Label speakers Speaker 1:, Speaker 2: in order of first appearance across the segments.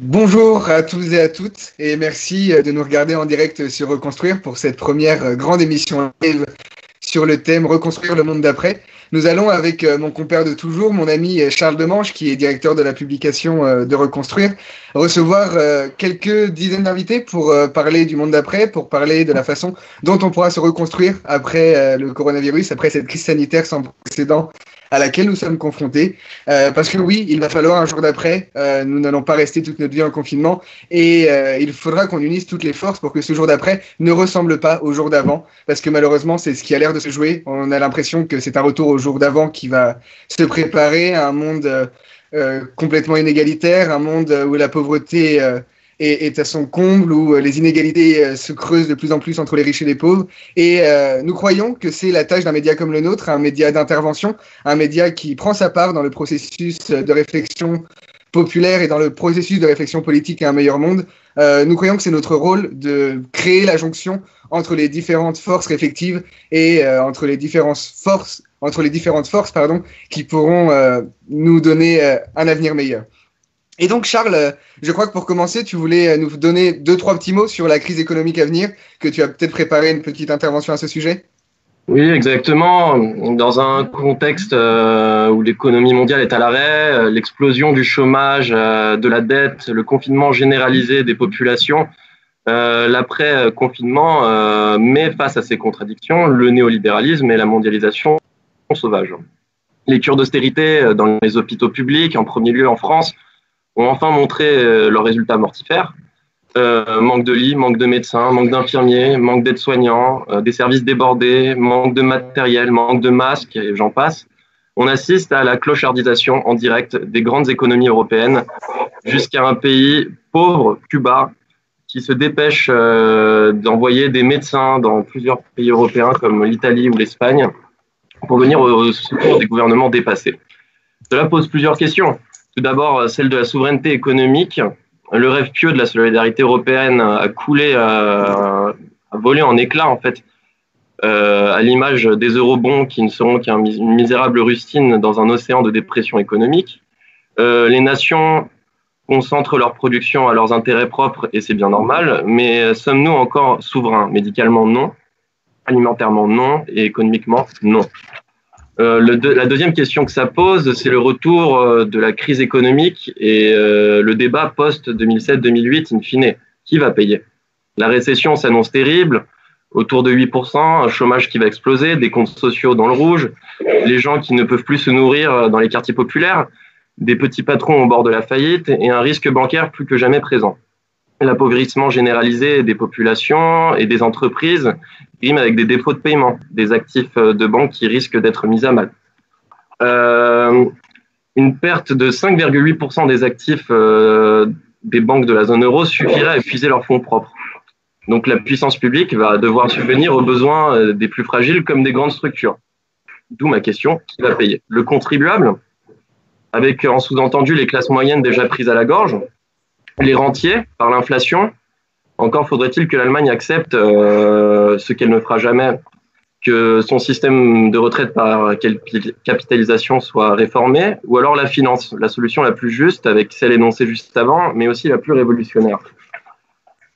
Speaker 1: Bonjour à tous et à toutes et merci de nous regarder en direct sur Reconstruire pour cette première grande émission live sur le thème Reconstruire le monde d'après. Nous allons avec mon compère de toujours, mon ami Charles Demange, qui est directeur de la publication de Reconstruire, recevoir quelques dizaines d'invités pour parler du monde d'après, pour parler de la façon dont on pourra se reconstruire après le coronavirus, après cette crise sanitaire sans précédent à laquelle nous sommes confrontés. Parce que oui, il va falloir un jour d'après. Nous n'allons pas rester toute notre vie en confinement et il faudra qu'on unisse toutes les forces pour que ce jour d'après ne ressemble pas au jour d'avant. Parce que malheureusement, c'est ce qui a l'air de se jouer. On a l'impression que c'est un retour au jour d'avant qui va se préparer à un monde complètement inégalitaire, un monde où la pauvreté est à son comble, où les inégalités se creusent de plus en plus entre les riches et les pauvres. Et nous croyons que c'est la tâche d'un média comme le nôtre, un média d'intervention, un média qui prend sa part dans le processus de réflexion populaire et dans le processus de réflexion politique à un meilleur monde. Nous croyons que c'est notre rôle de créer la jonction entre les différentes forces réflectives et entre les différentes forces qui pourront nous donner un avenir meilleur. Et donc, Charles, je crois que pour commencer, tu voulais nous donner 2-3 petits mots sur la crise économique à venir, que tu as peut-être préparé une petite intervention à ce sujet.
Speaker 2: Oui, exactement. Dans un contexte où l'économie mondiale est à l'arrêt, l'explosion du chômage, de la dette, le confinement généralisé des populations, l'après-confinement met face à ces contradictions le néolibéralisme et la mondialisation sauvage. Les cures d'austérité dans les hôpitaux publics, en premier lieu en France, ont enfin montré leurs résultats mortifères. Manque de lits, manque de médecins, manque d'infirmiers, manque d'aides-soignants, des services débordés, manque de matériel, manque de masques, et j'en passe. On assiste à la clochardisation en direct des grandes économies européennes jusqu'à un pays pauvre, Cuba, qui se dépêche d'envoyer des médecins dans plusieurs pays européens comme l'Italie ou l'Espagne pour venir au secours des gouvernements dépassés. Cela pose plusieurs questions. Tout d'abord, celle de la souveraineté économique. Le rêve pieux de la solidarité européenne a coulé, a volé en éclats, en fait, à l'image des eurobonds qui ne seront qu'une misérable rustine dans un océan de dépression économique. Les nations concentrent leur production à leurs intérêts propres et c'est bien normal, mais sommes-nous encore souverains? Médicalement, non. Alimentairement, non. Et économiquement, non. La deuxième question que ça pose, c'est le retour de la crise économique et le débat post-2007-2008 in fine. Qui va payer? La récession s'annonce terrible, autour de 8%, un chômage qui va exploser, des comptes sociaux dans le rouge, les gens qui ne peuvent plus se nourrir dans les quartiers populaires, des petits patrons au bord de la faillite et un risque bancaire plus que jamais présent. L'appauvrissement généralisé des populations et des entreprises rime avec des défauts de paiement, des actifs de banque qui risquent d'être mis à mal. Une perte de 5,8% des actifs des banques de la zone euro suffirait à épuiser leurs fonds propres. Donc la puissance publique va devoir subvenir aux besoins des plus fragiles comme des grandes structures. D'où ma question, qui va payer? Le contribuable, avec en sous-entendu les classes moyennes déjà prises à la gorge, les rentiers par l'inflation. Encore faudrait-il que l'Allemagne accepte ce qu'elle ne fera jamais, que son système de retraite par capitalisation soit réformé, ou alors la finance, la solution la plus juste avec celle énoncée juste avant, mais aussi la plus révolutionnaire.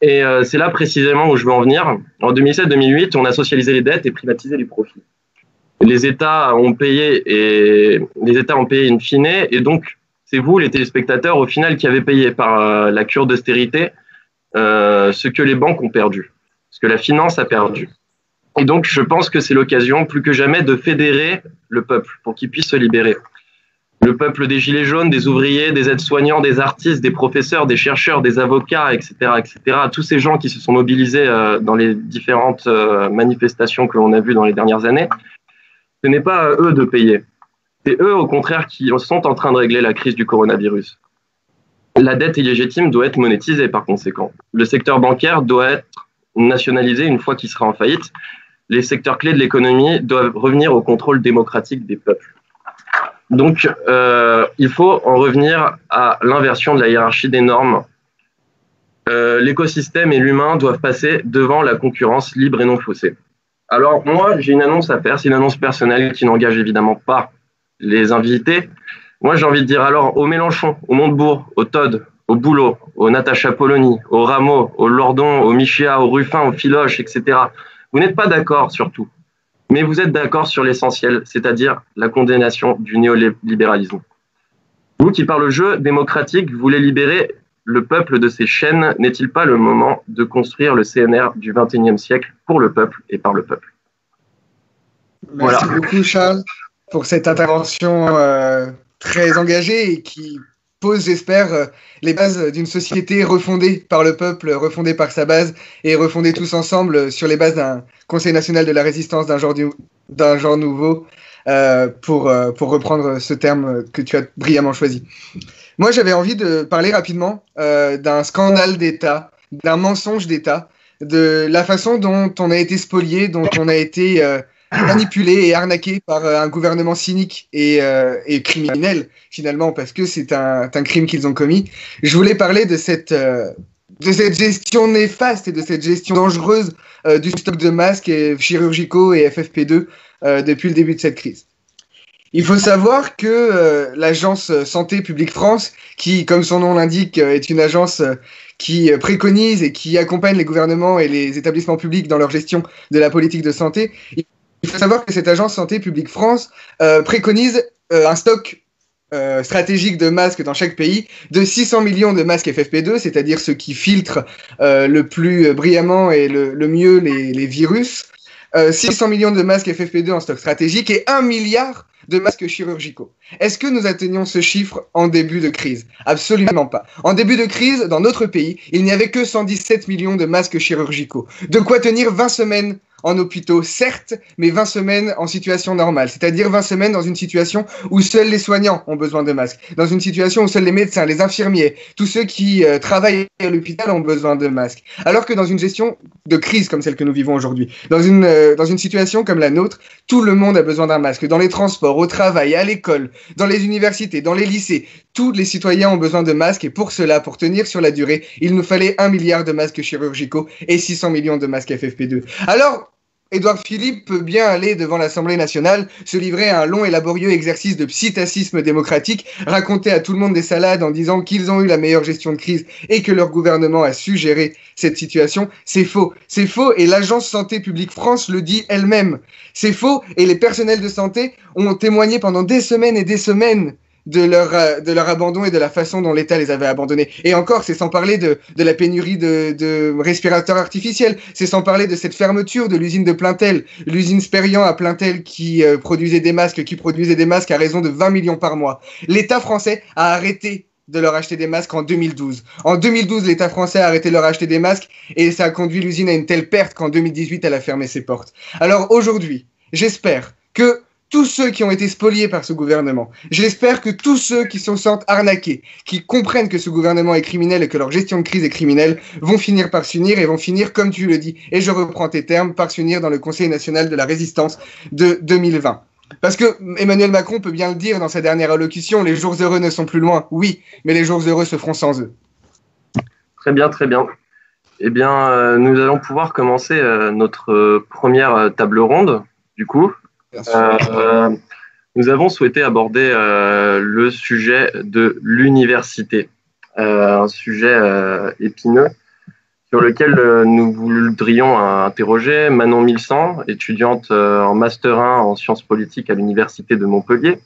Speaker 2: Et c'est là précisément où je veux en venir. En 2007-2008, on a socialisé les dettes et privatisé les profits. Les États ont payé in fine, et donc c'est vous, les téléspectateurs, au final, qui avez payé par la cure d'austérité ce que les banques ont perdu, ce que la finance a perdu. Et donc, je pense que c'est l'occasion, plus que jamais, de fédérer le peuple pour qu'il puisse se libérer. Le peuple des gilets jaunes, des ouvriers, des aides-soignants, des artistes, des professeurs, des chercheurs, des avocats, etc., tous ces gens qui se sont mobilisés dans les différentes manifestations que l'on a vues dans les dernières années, ce n'est pas à eux de payer. C'est eux, au contraire, qui sont en train de régler la crise du coronavirus. La dette illégitime doit être monétisée, par conséquent. Le secteur bancaire doit être nationalisé une fois qu'il sera en faillite. Les secteurs clés de l'économie doivent revenir au contrôle démocratique des peuples. Donc, il faut en revenir à l'inversion de la hiérarchie des normes. L'écosystème et l'humain doivent passer devant la concurrence libre et non faussée. Alors, moi, j'ai une annonce à faire. C'est une annonce personnelle qui n'engage évidemment pas les invités. Moi, j'ai envie de dire alors au Mélenchon, au Montebourg, au Todd, au Boulot, au Natacha Polony, au Rameau, au Lordon, au Michéa, au Ruffin, au Filoche, etc. Vous n'êtes pas d'accord sur tout, mais vous êtes d'accord sur l'essentiel, c'est-à-dire la condamnation du néolibéralisme. Vous qui, par le jeu démocratique, voulez libérer le peuple de ses chaînes, n'est-il pas le moment de construire le CNR du XXIe siècle pour le peuple et par le peuple?
Speaker 1: Merci beaucoup, Charles, pour cette intervention très engagée et qui pose, j'espère, les bases d'une société refondée par le peuple, refondée par sa base et refondée tous ensemble sur les bases d'un Conseil national de la résistance d'un genre nouveau, pour reprendre ce terme que tu as brillamment choisi. Moi, j'avais envie de parler rapidement d'un scandale d'État, d'un mensonge d'État, de la façon dont on a été spolié, dont on a été manipulé et arnaqué par un gouvernement cynique et criminel, finalement, parce que c'est un crime qu'ils ont commis. Je voulais parler de cette gestion néfaste et de cette gestion dangereuse du stock de masques chirurgicaux et FFP2 depuis le début de cette crise. Il faut savoir que l'agence Santé publique France, qui, comme son nom l'indique, est une agence qui préconise et qui accompagne les gouvernements et les établissements publics dans leur gestion de la politique de santé, il faut savoir que cette agence Santé publique France préconise un stock stratégique de masques dans chaque pays de 600 millions de masques FFP2, c'est-à-dire ceux qui filtrent le plus brillamment et le mieux les virus. 600 millions de masques FFP2 en stock stratégique et 1 milliard de masques chirurgicaux. Est-ce que nous atteignons ce chiffre en début de crise? Absolument pas. En début de crise, dans notre pays, il n'y avait que 117 millions de masques chirurgicaux. De quoi tenir 20 semaines en hôpitaux, certes, mais 20 semaines en situation normale, c'est-à-dire 20 semaines dans une situation où seuls les soignants ont besoin de masques, dans une situation où seuls les médecins, les infirmiers, tous ceux qui travaillent à l'hôpital ont besoin de masques. Alors que dans une gestion de crise comme celle que nous vivons aujourd'hui, dans une situation comme la nôtre, tout le monde a besoin d'un masque, dans les transports, au travail, à l'école, dans les universités, dans les lycées, tous les citoyens ont besoin de masques et pour cela, pour tenir sur la durée, il nous fallait 1 milliard de masques chirurgicaux et 600 millions de masques FFP2. Alors, Édouard Philippe peut bien aller devant l'Assemblée nationale, se livrer à un long et laborieux exercice de psittacisme démocratique, raconter à tout le monde des salades en disant qu'ils ont eu la meilleure gestion de crise et que leur gouvernement a su gérer cette situation. C'est faux. C'est faux et l'Agence Santé publique France le dit elle-même. C'est faux et les personnels de santé ont témoigné pendant des semaines et des semaines de leur abandon et de la façon dont l'État les avait abandonnés. Et encore, c'est sans parler de la pénurie de respirateurs artificiels, c'est sans parler de cette fermeture de l'usine de Plaintel, l'usine Sperian à Plaintel qui produisait des masques à raison de 20 millions par mois. L'État français a arrêté de leur acheter des masques en 2012. En 2012, l'État français a arrêté de leur acheter des masques et ça a conduit l'usine à une telle perte qu'en 2018, elle a fermé ses portes. Alors aujourd'hui, j'espère que tous ceux qui ont été spoliés par ce gouvernement, j'espère que tous ceux qui se sentent arnaqués, qui comprennent que ce gouvernement est criminel et que leur gestion de crise est criminelle, vont finir par s'unir et vont finir, comme tu le dis, et je reprends tes termes, par s'unir dans le Conseil national de la résistance de 2020. Parce que Emmanuel Macron peut bien le dire dans sa dernière allocution, les jours heureux ne sont plus loin, oui, mais les jours heureux se feront sans eux.
Speaker 2: Très bien, très bien. Eh bien, nous allons pouvoir commencer notre première table ronde, du coup. Nous avons souhaité aborder le sujet de l'université, un sujet épineux sur lequel nous voudrions interroger Manon Milsan, étudiante en Master 1 en sciences politiques à l'Université de Montpellier,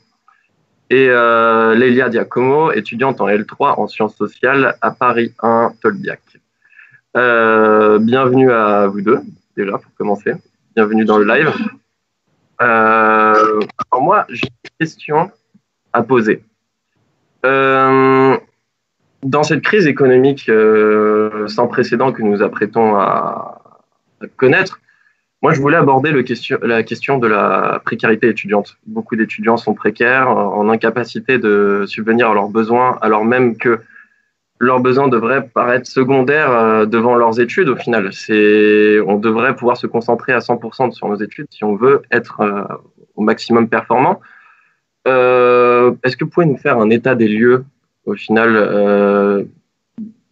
Speaker 2: et Lélia Diacomo, étudiante en L3 en sciences sociales à Paris 1 Tolbiac. Bienvenue à vous deux, déjà, pour commencer. Bienvenue dans le live. Alors moi, j'ai une question à poser. Dans cette crise économique sans précédent que nous apprêtons à connaître, moi, je voulais aborder la question de la précarité étudiante. Beaucoup d'étudiants sont précaires, en incapacité de subvenir à leurs besoins, alors même que leurs besoins devraient paraître secondaires devant leurs études au final. On devrait pouvoir se concentrer à 100% sur nos études si on veut être au maximum performant. Est-ce que vous pouvez nous faire un état des lieux au final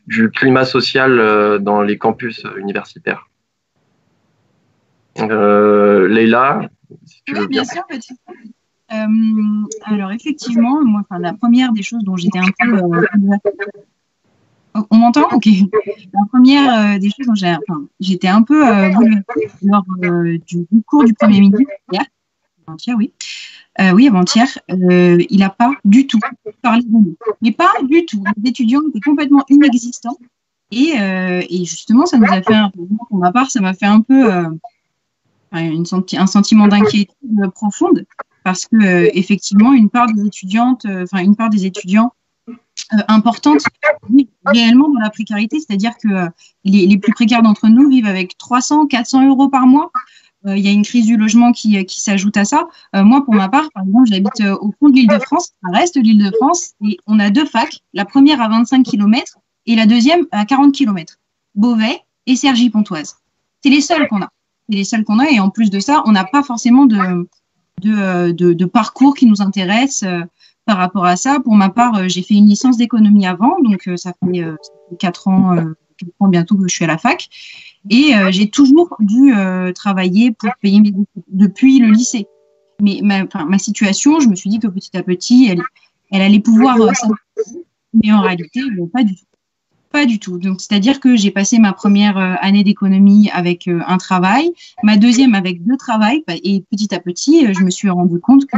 Speaker 2: du climat social dans les campus universitaires? Leïla, si tu veux bien.
Speaker 3: Bien sûr, petit. Alors effectivement, moi, la première des choses dont j'étais un peu On m'entend? Ok. La première des choses dont j'étais un peu bouleversée lors du cours du Premier ministre hier, avant-hier, oui. Oui, avant-hier, il n'a pas du tout parlé de nous. Mais pas du tout. Les étudiants étaient complètement inexistants. Et justement, ça nous a fait, pour ma part, ça m'a fait un peu un sentiment d'inquiétude profonde parce que effectivement, une part des étudiants importante vivent réellement dans la précarité, c'est-à-dire que les plus précaires d'entre nous vivent avec 300, 400 euros par mois. Il y a une crise du logement qui s'ajoute à ça. Moi, pour ma part, par exemple, j'habite au fond de l'Île-de-France, ça reste l'Île-de-France, et on a 2 facs, la première à 25 km et la deuxième à 40 km, Beauvais et Cergy-Pontoise. C'est les seuls qu'on a. C'est les seuls qu'on a, et en plus de ça, on n'a pas forcément de parcours qui nous intéresse par rapport à ça. Pour ma part, j'ai fait une licence d'économie avant, donc ça fait 4 ans bientôt que je suis à la fac. Et j'ai toujours dû travailler pour payer mes études depuis le lycée. Mais ma situation, je me suis dit que petit à petit, elle allait pouvoir s'améliorer, mais en réalité, pas du tout. Pas du tout. Donc, c'est-à-dire que j'ai passé ma première année d'économie avec un travail, ma deuxième avec 2 travails, et petit à petit, je me suis rendu compte que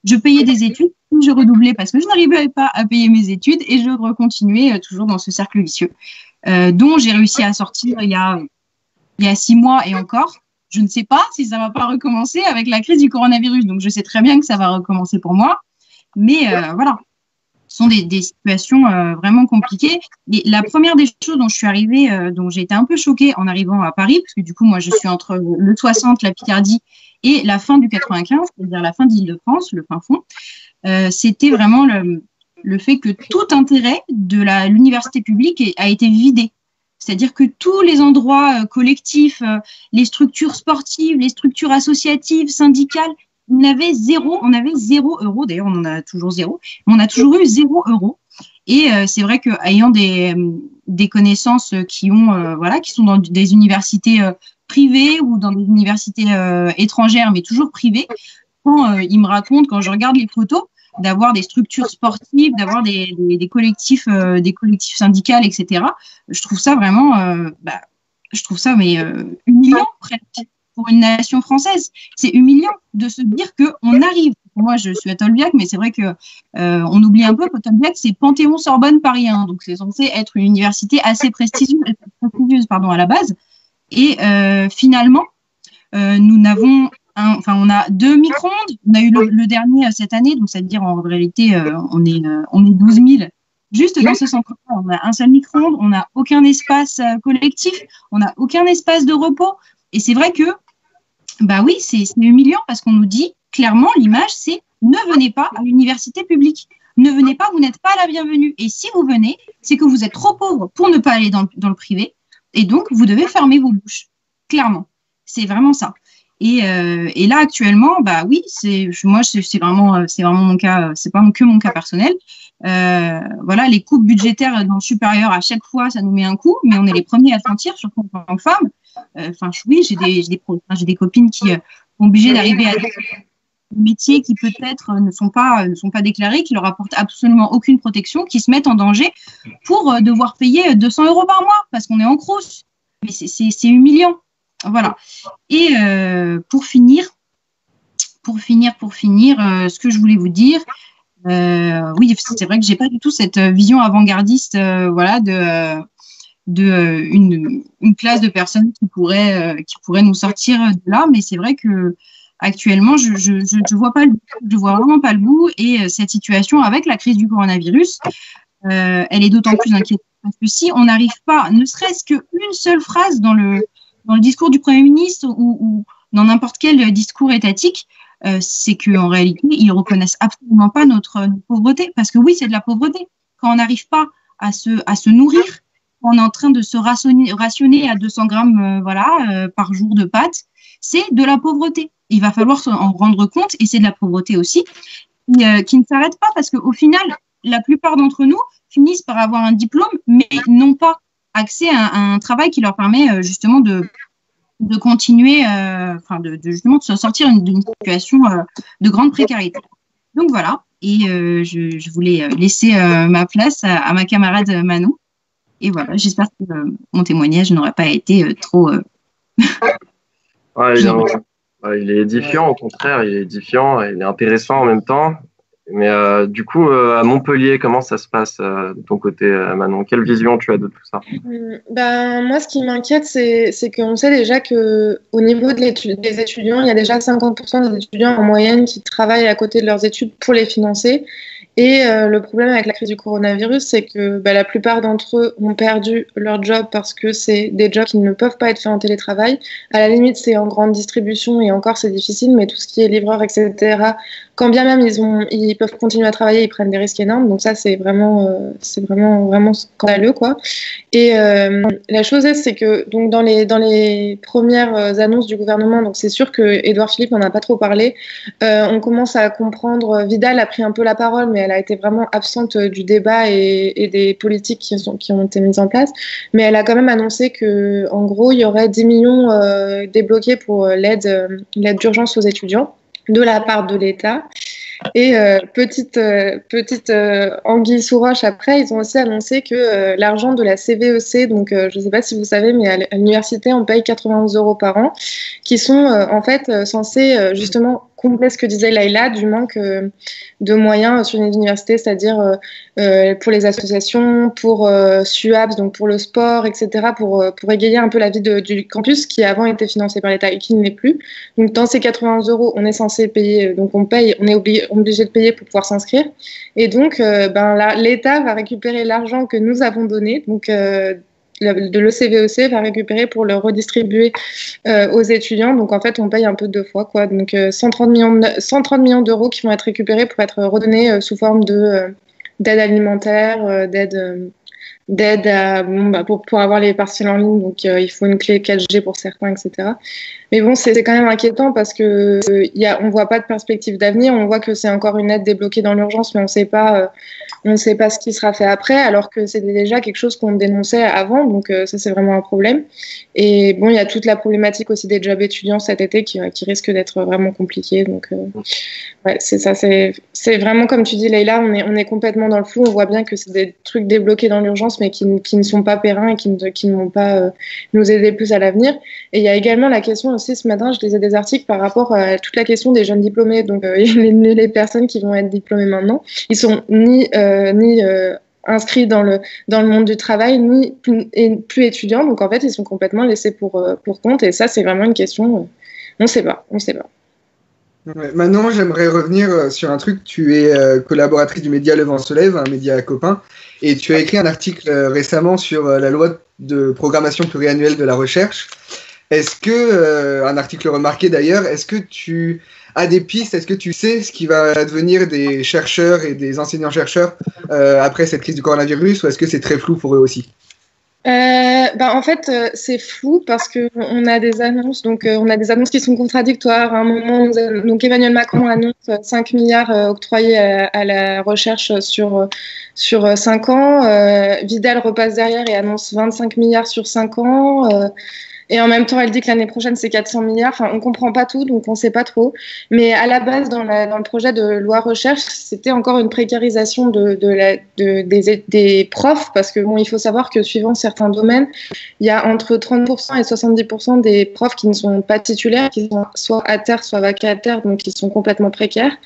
Speaker 3: je payais des études, je redoublais parce que je n'arrivais pas à payer mes études, et je recontinuais toujours dans ce cercle vicieux, dont j'ai réussi à sortir il y a 6 mois, et encore, je ne sais pas si ça va pas recommencer avec la crise du coronavirus. Donc, je sais très bien que ça va recommencer pour moi, mais voilà. Ce sont des situations vraiment compliquées. Et la première des choses dont je suis arrivée, dont j'ai été un peu choquée en arrivant à Paris, parce que du coup, moi, je suis entre le 60, la Picardie, et la fin du 95, c'est-à-dire la fin d'Île-de-France, le fin fond, c'était vraiment le fait que tout intérêt de l'université publique a été vidé. C'est-à-dire que tous les endroits collectifs, les structures sportives, les structures associatives, syndicales, on avait 0 euros. D'ailleurs, on en a toujours 0. On a toujours eu 0 euros. Et c'est vrai qu'ayant des connaissances qui sont dans des universités privées ou dans des universités étrangères, mais toujours privées, quand ils me racontent, quand je regarde les photos, d'avoir des structures sportives, d'avoir des collectifs syndicales, etc. Je trouve ça vraiment, humiliant presque pour une nation française. C'est humiliant de se dire qu'on arrive. Moi, je suis à Tolbiac, mais c'est vrai que on oublie un peu que Tolbiac, c'est Panthéon-Sorbonne Paris 1, donc c'est censé être une université assez prestigieuse à la base. Et finalement, on a 2 micro-ondes. On a eu le dernier cette année, donc c'est-à-dire en réalité, on est 12 000. Juste dans ce centre-là, on a un seul micro-ondes, on n'a aucun espace collectif, on n'a aucun espace de repos. Et c'est vrai que, oui, c'est humiliant parce qu'on nous dit clairement, l'image, c'est ne venez pas à l'université publique. Ne venez pas, vous n'êtes pas la bienvenue. Et si vous venez, c'est que vous êtes trop pauvre pour ne pas aller dans le privé. Et donc, vous devez fermer vos bouches. Clairement. C'est vraiment ça. Et là, actuellement, oui, c'est vraiment mon cas, c'est pas que mon cas personnel. Voilà, les coupes budgétaires dans le supérieur, à chaque fois, ça nous met un coup, mais on est les premiers à le sentir, surtout en tant que femme. Oui, j'ai des copines qui sont obligées d'arriver à des métiers qui peut-être ne sont pas déclarés, qui leur apportent absolument aucune protection, qui se mettent en danger pour devoir payer 200 euros par mois parce qu'on est en crous. Mais c'est humiliant. Voilà. Et pour finir, ce que je voulais vous dire, oui, c'est vrai que j'ai pas du tout cette vision avant-gardiste, une classe de personnes qui pourraient nous sortir de là, mais c'est vrai que actuellement je vois vraiment pas le bout, et cette situation avec la crise du coronavirus, elle est d'autant plus inquiétante parce que si on n'arrive pas, ne serait-ce qu'une seule phrase dans le discours du Premier ministre ou dans n'importe quel discours étatique, c'est qu'en réalité, ils reconnaissent absolument pas notre pauvreté. Parce que oui, c'est de la pauvreté. Quand on n'arrive pas à se nourrir, quand on est en train de se rationner à 200 grammes par jour de pâtes, c'est de la pauvreté. Il va falloir en rendre compte, et c'est de la pauvreté aussi, qui ne s'arrête pas, parce qu'au final, la plupart d'entre nous finissent par avoir un diplôme, mais n'ont pas accès à un travail qui leur permet justement de continuer, justement de se sortir d'une situation de grande précarité. Donc voilà, et je voulais laisser ma place à ma camarade Manon. Et voilà, j'espère que mon témoignage n'aura pas été trop.
Speaker 2: Ouais, il est édifiant, au contraire, il est édifiant, il est intéressant en même temps. Mais du coup, à Montpellier, comment ça se passe de ton côté, Manon? Quelle vision tu as de tout ça?
Speaker 4: Ben, moi, ce qui m'inquiète, c'est qu'on sait déjà qu'au niveau des étudiants, il y a déjà 50% des étudiants en moyenne qui travaillent à côté de leurs études pour les financer. Et le problème avec la crise du coronavirus, c'est que la plupart d'entre eux ont perdu leur job parce que c'est des jobs qui ne peuvent pas être faits en télétravail. À la limite, c'est en grande distribution et encore, c'est difficile, mais tout ce qui est livreur, etc., quand bien même ils peuvent continuer à travailler, ils prennent des risques énormes. Donc ça, c'est vraiment scandaleux, quoi. Et la chose est, c'est que donc dans les premières annonces du gouvernement, donc c'est sûr que Édouard Philippe n'en a pas trop parlé. On commence à comprendre. Vidal a pris un peu la parole, mais elle a été vraiment absente du débat et des politiques qui ont été mises en place. Mais elle a quand même annoncé que, en gros, il y aurait 10 millions débloqués pour l'aide d'urgence aux étudiants de la part de l'État. Et petite anguille sous roche après, ils ont aussi annoncé que l'argent de la CVEC, donc je ne sais pas si vous savez, mais à l'université, on paye 91 € par an, qui sont en fait censés justement combler ce que disait Laïla, du manque de moyens sur les universités, c'est-à-dire pour les associations, pour SUAPS, donc pour le sport, etc., pour égayer un peu la vie du campus qui avant était financé par l'État et qui ne l'est plus. Donc dans ces 91 €, on est censé payer, donc on est obligé de payer pour pouvoir s'inscrire. Et donc l'État va récupérer l'argent que nous avons donné, donc de l'ECVEC va récupérer pour le redistribuer aux étudiants. Donc en fait, on paye un peu deux fois, quoi. Donc 130 millions d'euros qui vont être récupérés pour être redonnés sous forme d'aide alimentaire, d'aide à, pour avoir les partiels en ligne. Donc il faut une clé 4G pour certains, etc. Mais bon, c'est quand même inquiétant parce que on voit pas de perspective d'avenir. On voit que c'est encore une aide débloquée dans l'urgence, mais on ne sait pas ce qui sera fait après, alors que c'était déjà quelque chose qu'on dénonçait avant. Donc ça, c'est vraiment un problème. Et bon, il y a toute la problématique aussi des jobs étudiants cet été qui risque d'être vraiment compliquée. Donc ouais, c'est ça. C'est vraiment comme tu dis, Leïla, on est complètement dans le flou. On voit bien que c'est des trucs débloqués dans l'urgence, mais qui ne sont pas pérennes et qui ne vont pas nous aider plus à l'avenir. Et il y a également la question aussi, ce matin, je lisais des articles par rapport à toute la question des jeunes diplômés, donc les personnes qui vont être diplômées maintenant. Ils sont ni inscrits dans le monde du travail, ni plus étudiants. Donc en fait, ils sont complètement laissés pour compte. Et ça, c'est vraiment une question. On ne sait pas.
Speaker 1: Ouais, maintenant, j'aimerais revenir sur un truc. Tu es collaboratrice du média Le Vent se lève, un média copain, et tu as écrit un article récemment sur la loi de programmation pluriannuelle de la recherche. Est-ce que, un article remarqué d'ailleurs, est-ce que tu as des pistes? Est-ce que tu sais ce qui va devenir des chercheurs et des enseignants-chercheurs après cette crise du coronavirus, ou est-ce que c'est très flou pour eux aussi?
Speaker 4: En fait, c'est flou parce que on a des annonces, on a des annonces qui sont contradictoires. À un moment, donc Emmanuel Macron annonce 5 milliards octroyés à la recherche sur 5 ans. Vidal repasse derrière et annonce 25 milliards sur 5 ans. Et en même temps, elle dit que l'année prochaine, c'est 400 milliards. Enfin, on comprend pas tout, donc on sait pas trop. Mais à la base, dans le projet de loi recherche, c'était encore une précarisation des profs, parce que bon, il faut savoir que suivant certains domaines, il y a entre 30% et 70% des profs qui ne sont pas titulaires, qui sont soit à terre, soit vacataires, donc qui sont complètement précaires.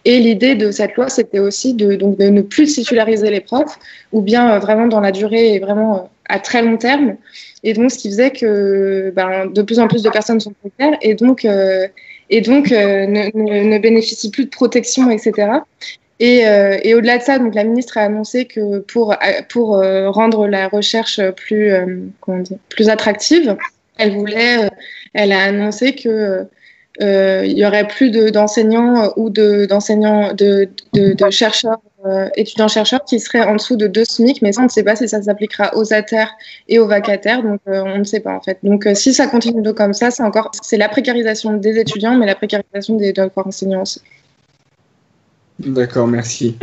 Speaker 4: Et l'idée de cette loi, c'était aussi de ne plus titulariser les profs, ou bien vraiment dans la durée et vraiment à très long terme. Et donc, ce qui faisait que de plus en plus de personnes sont précaires et donc ne bénéficient plus de protection, etc. Et au-delà de ça, donc la ministre a annoncé que pour rendre la recherche plus attractive, elle a annoncé que il y aurait plus d'enseignants ou de chercheurs, étudiants-chercheurs qui seraient en dessous de 2 SMIC, mais ça, on ne sait pas si ça s'appliquera aux à terres et aux vacataires, donc on ne sait pas en fait. Donc si ça continue comme ça, c'est la précarisation des étudiants, mais la précarisation des corps enseignants aussi.
Speaker 1: D'accord, merci.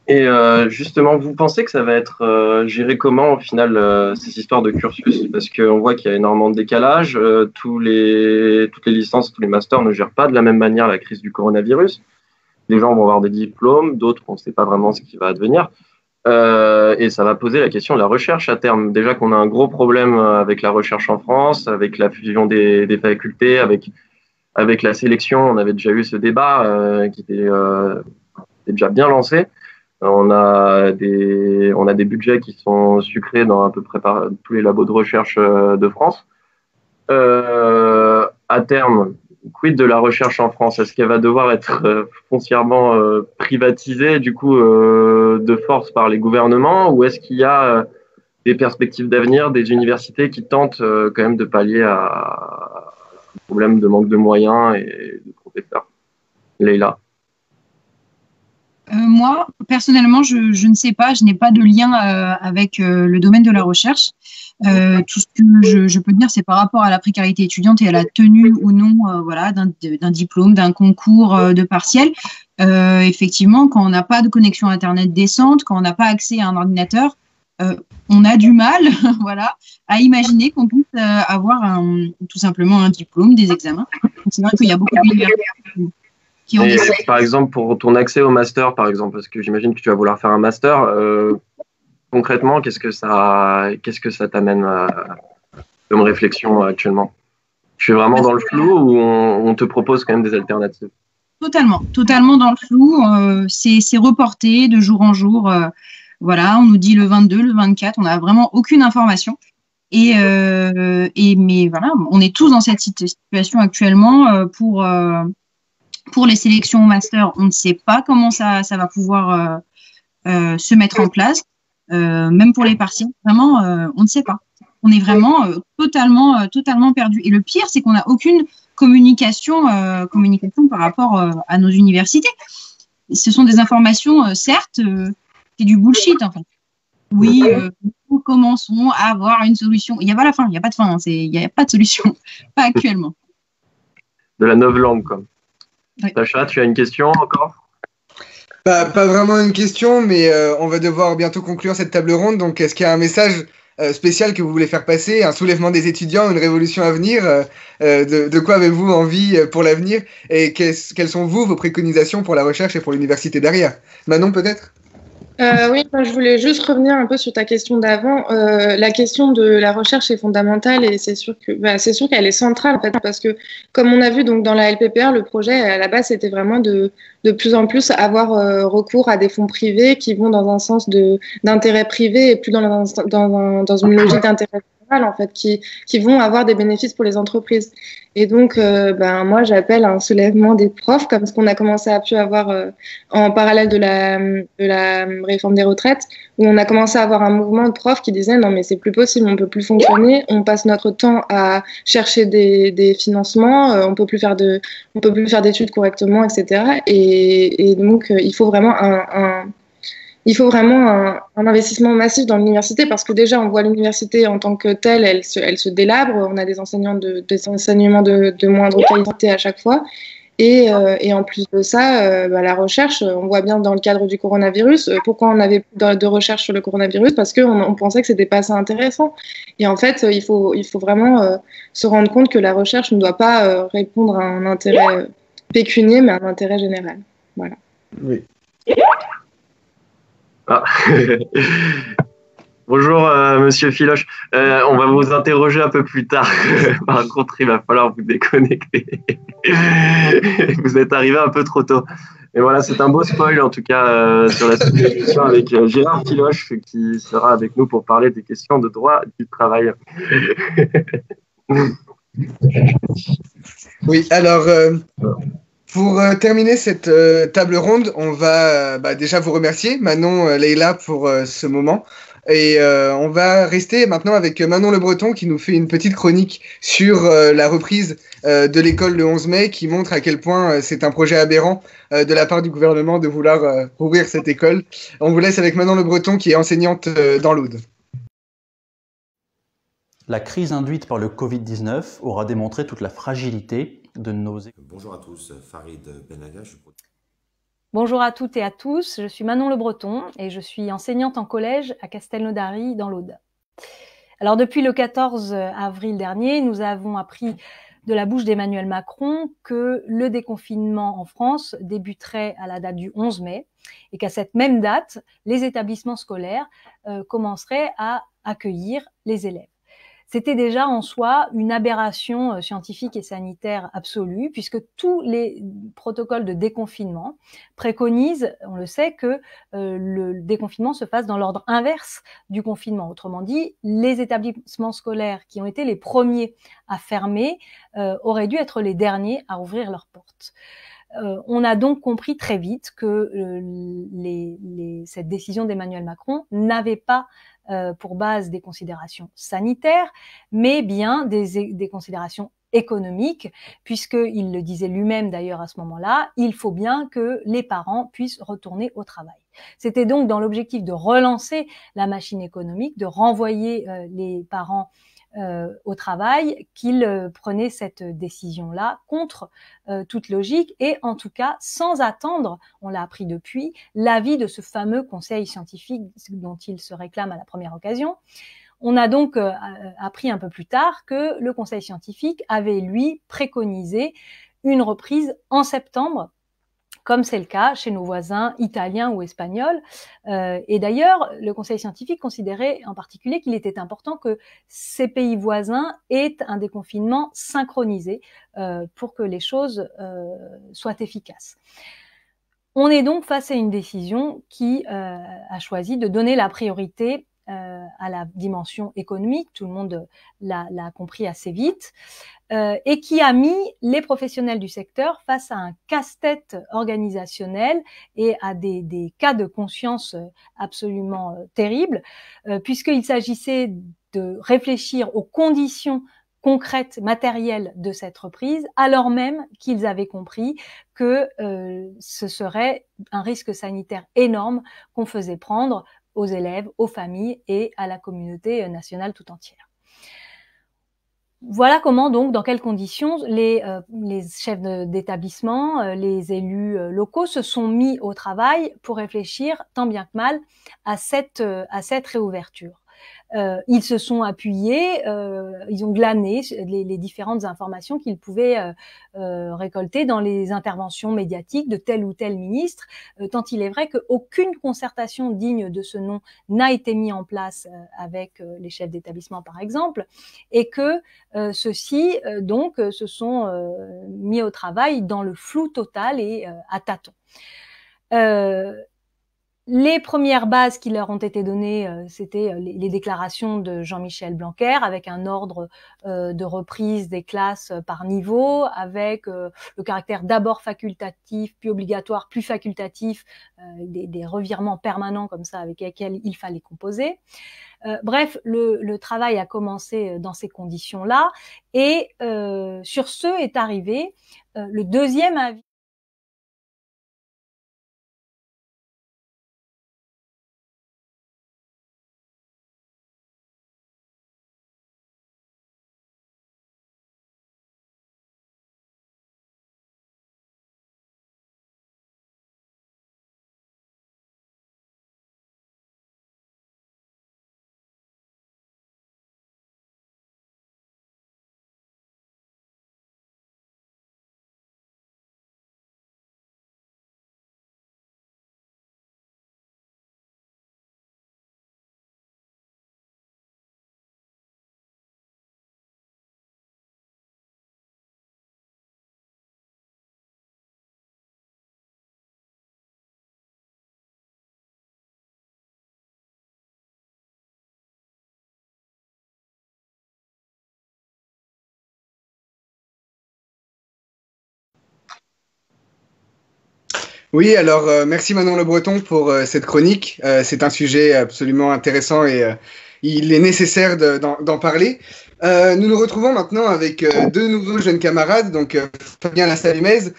Speaker 2: Et justement, vous pensez que ça va être géré comment au final ces histoires de cursus? Parce qu'on voit qu'il y a énormément de décalage. Toutes les licences, tous les masters ne gèrent pas de la même manière la crise du coronavirus. Les gens vont avoir des diplômes, d'autres on ne sait pas vraiment ce qui va advenir. Et ça va poser la question de la recherche à terme. Déjà qu'on a un gros problème avec la recherche en France, avec la fusion des facultés, avec la sélection. On avait déjà eu ce débat qui était déjà bien lancé. On a des budgets qui sont sucrés dans à peu près tous les labos de recherche de France. À terme, quid de la recherche en France? Est-ce qu'elle va devoir être foncièrement privatisée du coup de force par les gouvernements, ou est-ce qu'il y a des perspectives d'avenir, des universités qui tentent quand même de pallier à un problème de manque de moyens et de professeurs? Leïla.
Speaker 3: Moi, personnellement, je ne sais pas, je n'ai pas de lien avec le domaine de la recherche. Tout ce que je peux dire, c'est par rapport à la précarité étudiante et à la tenue ou non voilà, d'un diplôme, d'un concours, de partiel. Effectivement, quand on n'a pas de connexion Internet décente, quand on n'a pas accès à un ordinateur, on a du mal voilà, à imaginer qu'on puisse avoir tout simplement un diplôme, des examens. C'est vrai qu'il y a beaucoup d'universités qui ont
Speaker 2: par exemple, pour ton accès au master, par exemple, parce que j'imagine que tu vas vouloir faire un master, concrètement, qu'est-ce que ça t'amène comme réflexion actuellement? Tu es vraiment dans le flou ou on te propose quand même des alternatives?
Speaker 3: Totalement dans le flou. C'est reporté de jour en jour. Voilà, on nous dit le 22, le 24, on n'a vraiment aucune information. Mais voilà, on est tous dans cette situation actuellement pour les sélections au master. On ne sait pas comment ça va pouvoir se mettre en place. Même pour les partiels, vraiment, on ne sait pas. On est vraiment totalement perdu. Et le pire, c'est qu'on n'a aucune communication par rapport à nos universités. Ce sont des informations, certes, c'est du bullshit en fait. Oui, nous commençons à avoir une solution. Il n'y a pas la fin, il n'y a pas de fin, il n'y a pas de solution, pas actuellement.
Speaker 2: De la novlangue, quoi.
Speaker 3: Oui.
Speaker 2: Sacha, tu as une question encore?
Speaker 1: Pas vraiment une question, mais on va devoir bientôt conclure cette table ronde. Donc, est-ce qu'il y a un message spécial que vous voulez faire passer, un soulèvement des étudiants, une révolution à venir? De quoi avez-vous envie pour l'avenir? Et quelles sont vos préconisations pour la recherche et pour l'université derrière? Manon, peut-être?
Speaker 4: Oui, moi, je voulais juste revenir un peu sur ta question d'avant. La question de la recherche est fondamentale et c'est sûr qu'elle est centrale en fait, parce que comme on a vu donc dans la LPPR, le projet à la base c'était vraiment de plus en plus avoir recours à des fonds privés qui vont dans un sens d'intérêt privé et plus dans une logique d'intérêt général en fait, qui vont avoir des bénéfices pour les entreprises. Et donc, moi, j'appelle à un soulèvement des profs, comme ce qu'on a commencé à pu avoir en parallèle de la réforme des retraites, où on a commencé à avoir un mouvement de profs qui disaient non, mais c'est plus possible, on peut plus fonctionner, on passe notre temps à chercher des financements, on peut plus faire d'études correctement, etc. Et donc, il faut vraiment un investissement massif dans l'université parce que déjà, on voit l'université en tant que telle, elle se délabre. On a des enseignements de moindre qualité à chaque fois. Et en plus de ça, la recherche, on voit bien dans le cadre du coronavirus, pourquoi on avait de recherche sur le coronavirus, parce qu'on pensait que c'était pas assez intéressant. Et en fait, il faut vraiment se rendre compte que la recherche ne doit pas répondre à un intérêt pécunier, mais à un intérêt général. Voilà.
Speaker 1: Oui.
Speaker 2: Ah. Bonjour Monsieur Filoche, on va vous interroger un peu plus tard. Par contre, il va falloir vous déconnecter. Vous êtes arrivé un peu trop tôt. Et voilà, c'est un beau spoil en tout cas sur la suite de l'émission avec Gérard Filoche qui sera avec nous pour parler des questions de droit du travail.
Speaker 1: Oui, alors pour terminer cette table ronde, on va déjà vous remercier, Manon, Leïla, pour ce moment. Et on va rester maintenant avec Manon Le Breton qui nous fait une petite chronique sur la reprise de l'école le 11 mai qui montre à quel point c'est un projet aberrant de la part du gouvernement de vouloir rouvrir cette école. On vous laisse avec Manon Le Breton qui est enseignante dans l'Aude.
Speaker 5: La crise induite par le Covid-19 aura démontré toute la fragilité de nos écoles.
Speaker 6: Bonjour à tous, Farid Benaga.
Speaker 7: Bonjour à toutes et à tous, je suis Manon Le Breton et je suis enseignante en collège à Castelnaudary dans l'Aude. Alors depuis le 14 avril dernier, nous avons appris de la bouche d'Emmanuel Macron que le déconfinement en France débuterait à la date du 11 mai et qu'à cette même date, les établissements scolaires commenceraient à accueillir les élèves. C'était déjà en soi une aberration scientifique et sanitaire absolue, puisque tous les protocoles de déconfinement préconisent, on le sait, que le déconfinement se fasse dans l'ordre inverse du confinement. Autrement dit, les établissements scolaires qui ont été les premiers à fermer auraient dû être les derniers à ouvrir leurs portes. On a donc compris très vite que cette décision d'Emmanuel Macron n'avait pas pour base des considérations sanitaires, mais bien des considérations économiques, puisqu'il le disait lui-même d'ailleurs à ce moment-là, il faut bien que les parents puissent retourner au travail. C'était donc dans l'objectif de relancer la machine économique, de renvoyer les parents au travail qu'il prenait cette décision-là contre toute logique et en tout cas sans attendre, on l'a appris depuis, l'avis de ce fameux conseil scientifique dont il se réclame à la première occasion. On a donc appris un peu plus tard que le conseil scientifique avait, lui, préconisé une reprise en septembre, comme c'est le cas chez nos voisins italiens ou espagnols. Et d'ailleurs, le conseil scientifique considérait en particulier qu'il était important que ces pays voisins aient un déconfinement synchronisé pour que les choses soient efficaces. On est donc face à une décision qui a choisi de donner la priorité à la dimension économique, tout le monde l'a compris assez vite, et qui a mis les professionnels du secteur face à un casse-tête organisationnel et à des cas de conscience absolument terribles, puisqu'il s'agissait de réfléchir aux conditions concrètes, matérielles de cette reprise, alors même qu'ils avaient compris que ce serait un risque sanitaire énorme qu'on faisait prendre aux élèves, aux familles et à la communauté nationale tout entière. Voilà comment donc, dans quelles conditions les chefs d'établissement, les élus locaux se sont mis au travail pour réfléchir tant bien que mal à cette réouverture. Ils se sont appuyés, ils ont glané les différentes informations qu'ils pouvaient récolter dans les interventions médiatiques de tel ou tel ministre, tant il est vrai qu'aucune concertation digne de ce nom n'a été mise en place avec les chefs d'établissement, par exemple, et que ceux-ci, donc, se sont mis au travail dans le flou total et à tâtons. Les premières bases qui leur ont été données, c'était les déclarations de Jean-Michel Blanquer avec un ordre de reprise des classes par niveau, avec le caractère d'abord facultatif, puis obligatoire, plus facultatif, des revirements permanents comme ça avec lesquels il fallait composer. Bref, le travail a commencé dans ces conditions-là et sur ce est arrivé le deuxième avis.
Speaker 1: Oui, alors merci Manon Le Breton pour cette chronique. C'est un sujet absolument intéressant et il est nécessaire d'en parler. Nous nous retrouvons maintenant avec deux nouveaux jeunes camarades. Donc Fabien Lassalimez,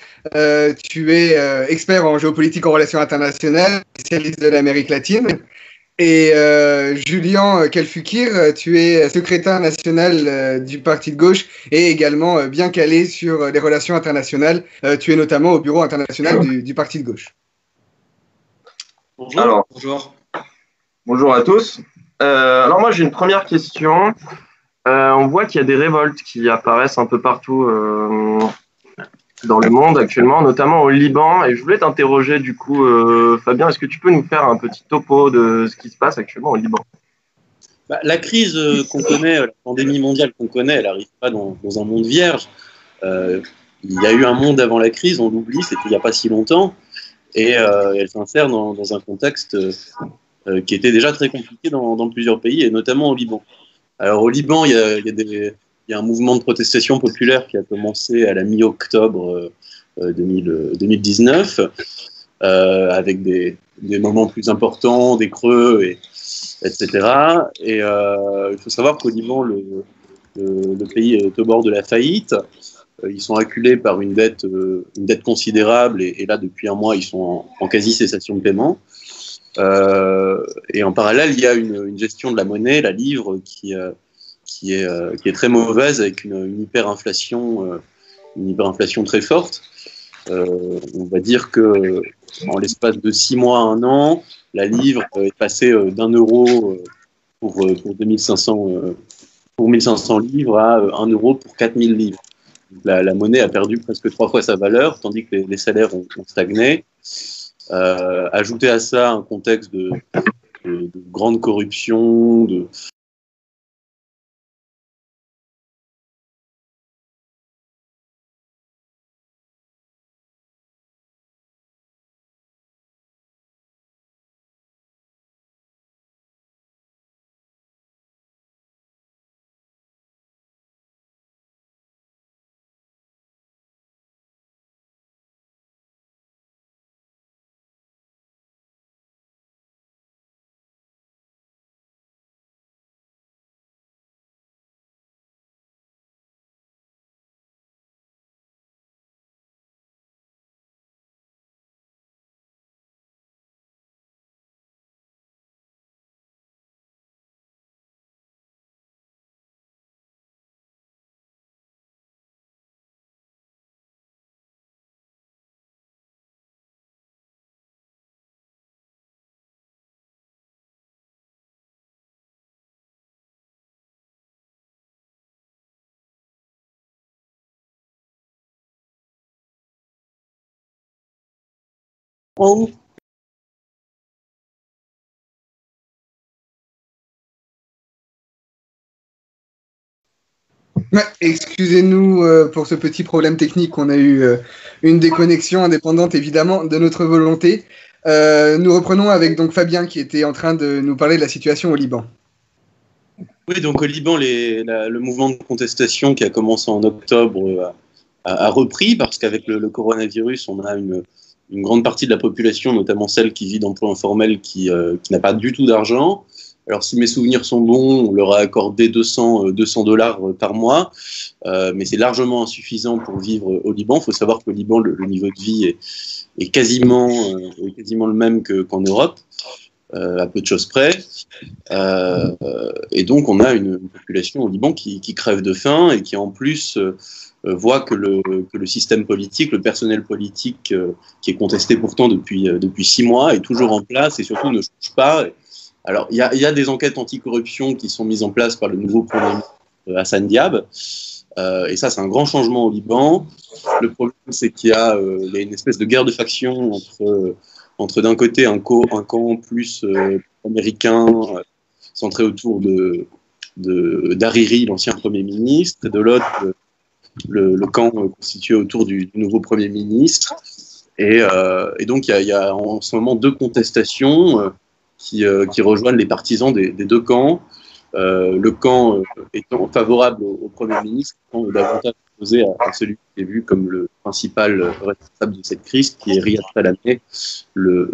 Speaker 1: tu es expert en géopolitique en relations internationales, spécialiste de l'Amérique latine. Et Julien Kalfukir, tu es secrétaire national du Parti de gauche et également bien calé sur les relations internationales. Tu es notamment au bureau international du Parti de gauche.
Speaker 8: Bonjour.
Speaker 2: Alors, bonjour à tous. Alors moi j'ai une première question. On voit qu'il y a des révoltes qui apparaissent un peu partout dans le monde actuellement, notamment au Liban. Et je voulais t'interroger du coup, Fabien, est-ce que tu peux nous faire un petit topo de ce qui se passe actuellement au Liban?
Speaker 8: La crise qu'on connaît, la pandémie mondiale qu'on connaît, elle n'arrive pas dans un monde vierge. Il y a eu un monde avant la crise, on l'oublie, c'était il n'y a pas si longtemps, et elle s'insère dans un contexte qui était déjà très compliqué dans plusieurs pays, et notamment au Liban. Alors au Liban, il y a un mouvement de protestation populaire qui a commencé à la mi-octobre 2019, avec des moments plus importants, des creux, etc. Et il faut savoir qu'au Liban, le pays est au bord de la faillite. Ils sont acculés par une dette considérable, et là, depuis un mois, ils sont en quasi-cessation de paiement. Et en parallèle, il y a une gestion de la monnaie, la livre, qui est très mauvaise, avec une hyperinflation très forte. On va dire que en l'espace de 6 mois à 1 an, la livre est passée d'€1 pour 1500 livres à 1 euro pour 4000 livres. La monnaie a perdu presque 3 fois sa valeur, tandis que les salaires ont stagné. Ajouter à ça un contexte de grande corruption,
Speaker 1: Ouais, excusez-nous pour ce petit problème technique. On a eu une déconnexion indépendante évidemment de notre volonté. Nous reprenons avec donc Fabien qui était en train de nous parler de la situation au Liban.
Speaker 8: Oui, donc au Liban, le mouvement de contestation qui a commencé en octobre a repris, parce qu'avec le coronavirus, on a une grande partie de la population, notamment celle qui vit d'emploi informel, qui n'a pas du tout d'argent. Alors, si mes souvenirs sont bons, on leur a accordé $200 par mois, mais c'est largement insuffisant pour vivre au Liban. Il faut savoir qu'au Liban, le niveau de vie est quasiment le même qu'en Europe, à peu de choses près. Et donc, on a une population au Liban qui crève de faim, et qui en plus voit que le système politique, le personnel politique qui est contesté pourtant depuis 6 mois, est toujours en place et surtout ne change pas. Alors, il y a des enquêtes anticorruption qui sont mises en place par le nouveau Premier ministre Hassan Diab, et ça, c'est un grand changement au Liban. Le problème, c'est qu'il y a une espèce de guerre de factions entre d'un côté un camp plus américain, centré autour d'Hariri, l'ancien Premier ministre, et de l'autre, le camp constitué autour du nouveau Premier ministre. Et donc, il y a en ce moment 2 contestations qui rejoignent les partisans des 2 camps. Le camp étant favorable au Premier ministre, davantage opposé à celui qui est vu comme le principal responsable de cette crise, qui est Riyad Salamé, le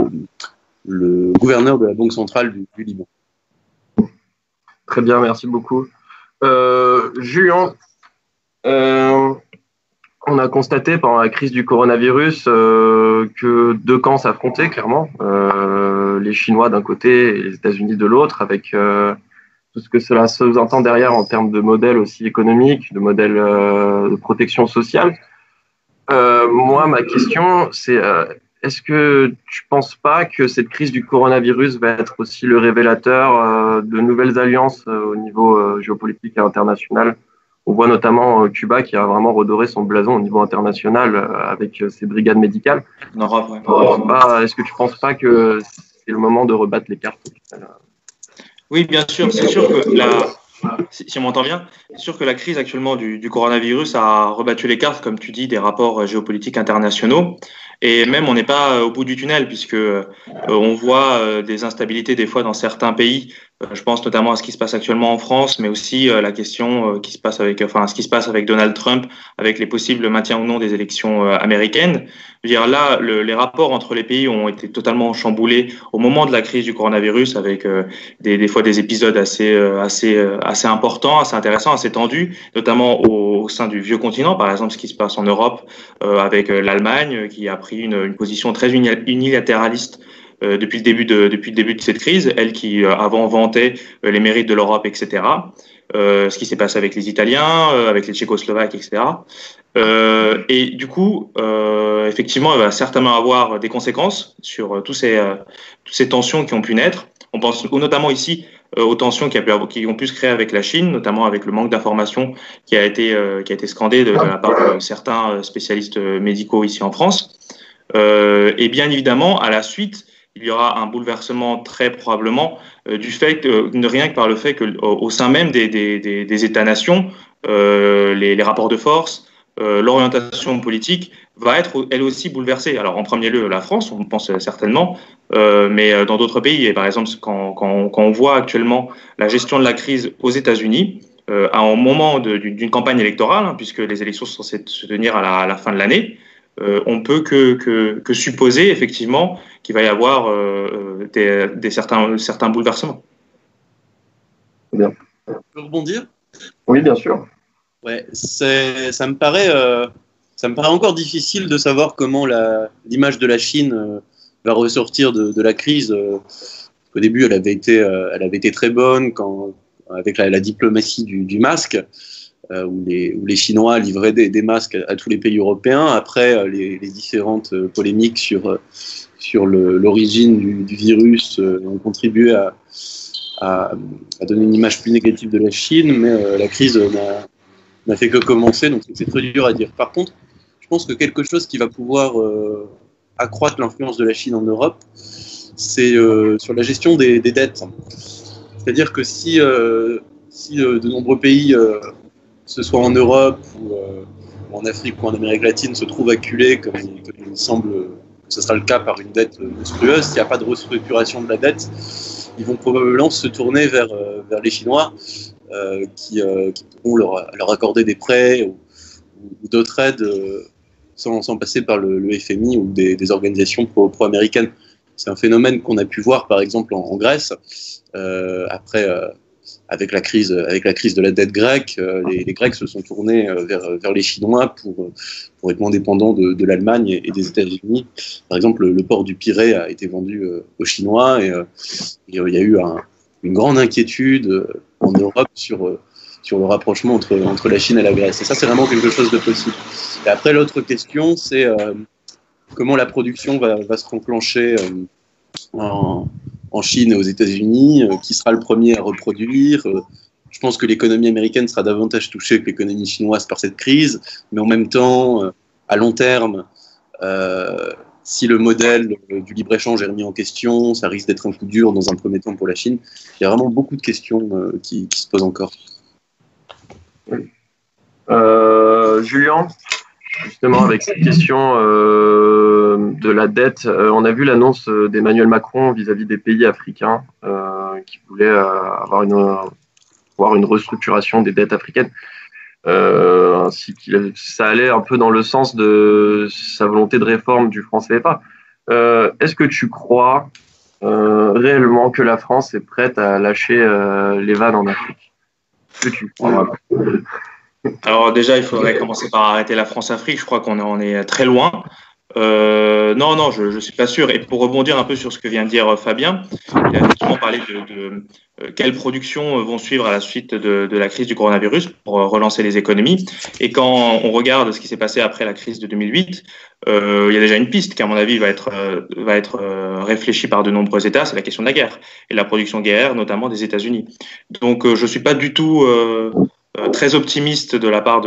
Speaker 8: gouverneur de la Banque centrale du Liban.
Speaker 2: Très bien, merci beaucoup. Julien, on a constaté pendant la crise du coronavirus que 2 camps s'affrontaient clairement, les Chinois d'un côté et les États-Unis de l'autre, avec tout ce que cela sous-entend derrière en termes de modèle aussi économique, de modèle de protection sociale. Moi, ma question, c'est est-ce que tu penses pas que cette crise du coronavirus va être aussi le révélateur de nouvelles alliances au niveau géopolitique et international? On voit notamment Cuba qui a vraiment redoré son blason au niveau international avec ses brigades médicales.
Speaker 9: En Europe, ouais.
Speaker 2: Est-ce que tu penses pas que c'est le moment de rebattre les cartes?
Speaker 9: Oui, bien sûr. C'est sûr que si on m'entend bien, c'est sûr que la crise actuellement du coronavirus a rebattu les cartes, comme tu dis, des rapports géopolitiques internationaux. Et même, on n'est pas au bout du tunnel, puisque on voit des instabilités des fois dans certains pays. Je pense notamment à ce qui se passe actuellement en France, mais aussi la question ce qui se passe avec Donald Trump, avec les possibles maintiens ou non des élections américaines. Je veux dire, là, les rapports entre les pays ont été totalement chamboulés au moment de la crise du coronavirus, avec des fois des épisodes assez importants, assez intéressants, assez tendus, notamment au sein du vieux continent. Par exemple, ce qui se passe en Europe avec l'Allemagne, qui a pris une position très unilatéraliste depuis le début de cette crise, elle qui avant vantait les mérites de l'Europe, etc. Ce qui s'est passé avec les Italiens, avec les Tchécoslovaques, etc. Et du coup, effectivement, il va certainement avoir des conséquences sur toutes ces tensions qui ont pu naître. On pense notamment ici aux tensions qui ont pu se créer avec la Chine, notamment avec le manque d'informations qui a été scandé de la part de certains spécialistes médicaux ici en France. Et bien évidemment, à la suite, il y aura un bouleversement très probablement du fait rien que par le fait que au sein même des États-nations, les rapports de force, l'orientation politique va être elle aussi bouleversée. Alors en premier lieu la France, on pense certainement, mais dans d'autres pays. Et par exemple, quand on voit actuellement la gestion de la crise aux États-Unis, à un moment d'une campagne électorale, hein, puisque les élections sont censées se tenir à la fin de l'année, on peut que supposer effectivement qu'il va y avoir certains bouleversements.
Speaker 2: Bien.
Speaker 8: Je peux rebondir ?
Speaker 2: Oui, bien sûr.
Speaker 8: Ouais, ça me paraît encore difficile de savoir comment l'image de la Chine va ressortir de la crise. Au début, elle avait été très bonne avec la diplomatie du masque. Où les Chinois livraient des masques à tous les pays européens. Après, les différentes polémiques sur l'origine du virus ont contribué à donner une image plus négative de la Chine, mais la crise n'a fait que commencer, donc c'est très dur à dire. Par contre, je pense que quelque chose qui va pouvoir accroître l'influence de la Chine en Europe, c'est sur la gestion des dettes. C'est-à-dire que si de nombreux pays que ce soit en Europe ou en Afrique ou en Amérique latine, se trouvent acculés, comme il semble que ce sera le cas par une dette monstrueuse, s'il n'y a pas de restructuration de la dette, ils vont probablement se tourner vers les Chinois qui pourront leur accorder des prêts ou d'autres aides sans passer par le FMI ou des organisations pro-américaines. C'est un phénomène qu'on a pu voir par exemple en Grèce, avec la crise de la dette grecque, les Grecs se sont tournés vers les Chinois pour être moins dépendants de l'Allemagne et des États-Unis. Par exemple, le port du Pirée a été vendu aux Chinois et il y a eu une grande inquiétude en Europe sur le rapprochement entre la Chine et la Grèce. Et ça, c'est vraiment quelque chose de possible. Et après, l'autre question, c'est comment la production va se renclencher en Chine et aux États-Unis, qui sera le premier à reproduire. Je pense que l'économie américaine sera davantage touchée que l'économie chinoise par cette crise, mais en même temps, à long terme, si le modèle du libre-échange est remis en question, ça risque d'être un coup dur dans un premier temps pour la Chine. Il y a vraiment beaucoup de questions qui se posent encore.
Speaker 2: Julien, justement, avec cette question de la dette, on a vu l'annonce d'Emmanuel Macron vis-à-vis des pays africains qui voulaient avoir une restructuration des dettes africaines, ainsi que ça allait un peu dans le sens de sa volonté de réforme du franc CFA. Est-ce que tu crois réellement que la France est prête à lâcher les vannes en Afrique? Est-ce que tu crois?
Speaker 9: Alors déjà, il faudrait commencer par arrêter la France-Afrique. Je crois qu'on est très loin. Non, je ne suis pas sûr. Et pour rebondir un peu sur ce que vient de dire Fabien, il a effectivement parlé de quelles productions vont suivre à la suite de la crise du coronavirus pour relancer les économies. Et quand on regarde ce qui s'est passé après la crise de 2008, il y a déjà une piste qui, à mon avis, va être réfléchie par de nombreux États, c'est la question de la guerre et la production guerrière, notamment des États-Unis. Donc, je ne suis pas du tout très optimiste de la part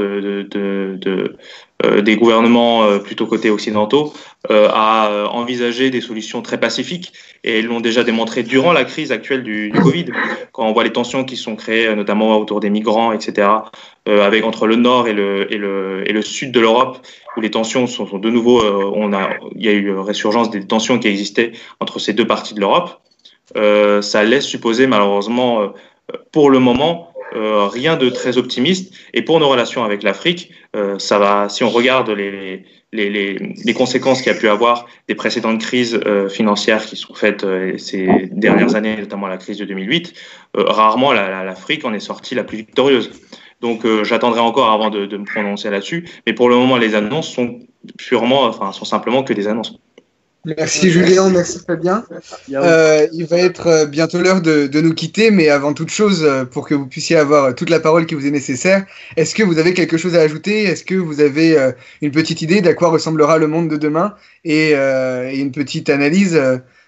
Speaker 9: des gouvernements plutôt côté occidentaux à envisager des solutions très pacifiques, et ils l'ont déjà démontré durant la crise actuelle du Covid, quand on voit les tensions qui sont créées notamment autour des migrants, etc., avec entre le nord et le sud de l'Europe, où les tensions sont de nouveau, il y a eu résurgence des tensions qui existaient entre ces deux parties de l'Europe. Ça laisse supposer malheureusement pour le moment rien de très optimiste. Et pour nos relations avec l'Afrique, ça va, si on regarde les conséquences qu'il y a pu avoir des précédentes crises financières qui sont faites ces dernières années, notamment la crise de 2008, rarement l'Afrique en est sortie la plus victorieuse. Donc j'attendrai encore avant de me prononcer là-dessus. Mais pour le moment, les annonces sont sont simplement que des annonces.
Speaker 1: Merci Julien, merci Fabien. Il va être bientôt l'heure de nous quitter, mais avant toute chose, pour que vous puissiez avoir toute la parole qui vous est nécessaire, est-ce que vous avez quelque chose à ajouter? Est-ce que vous avez une petite idée d'à quoi ressemblera le monde de demain et une petite analyse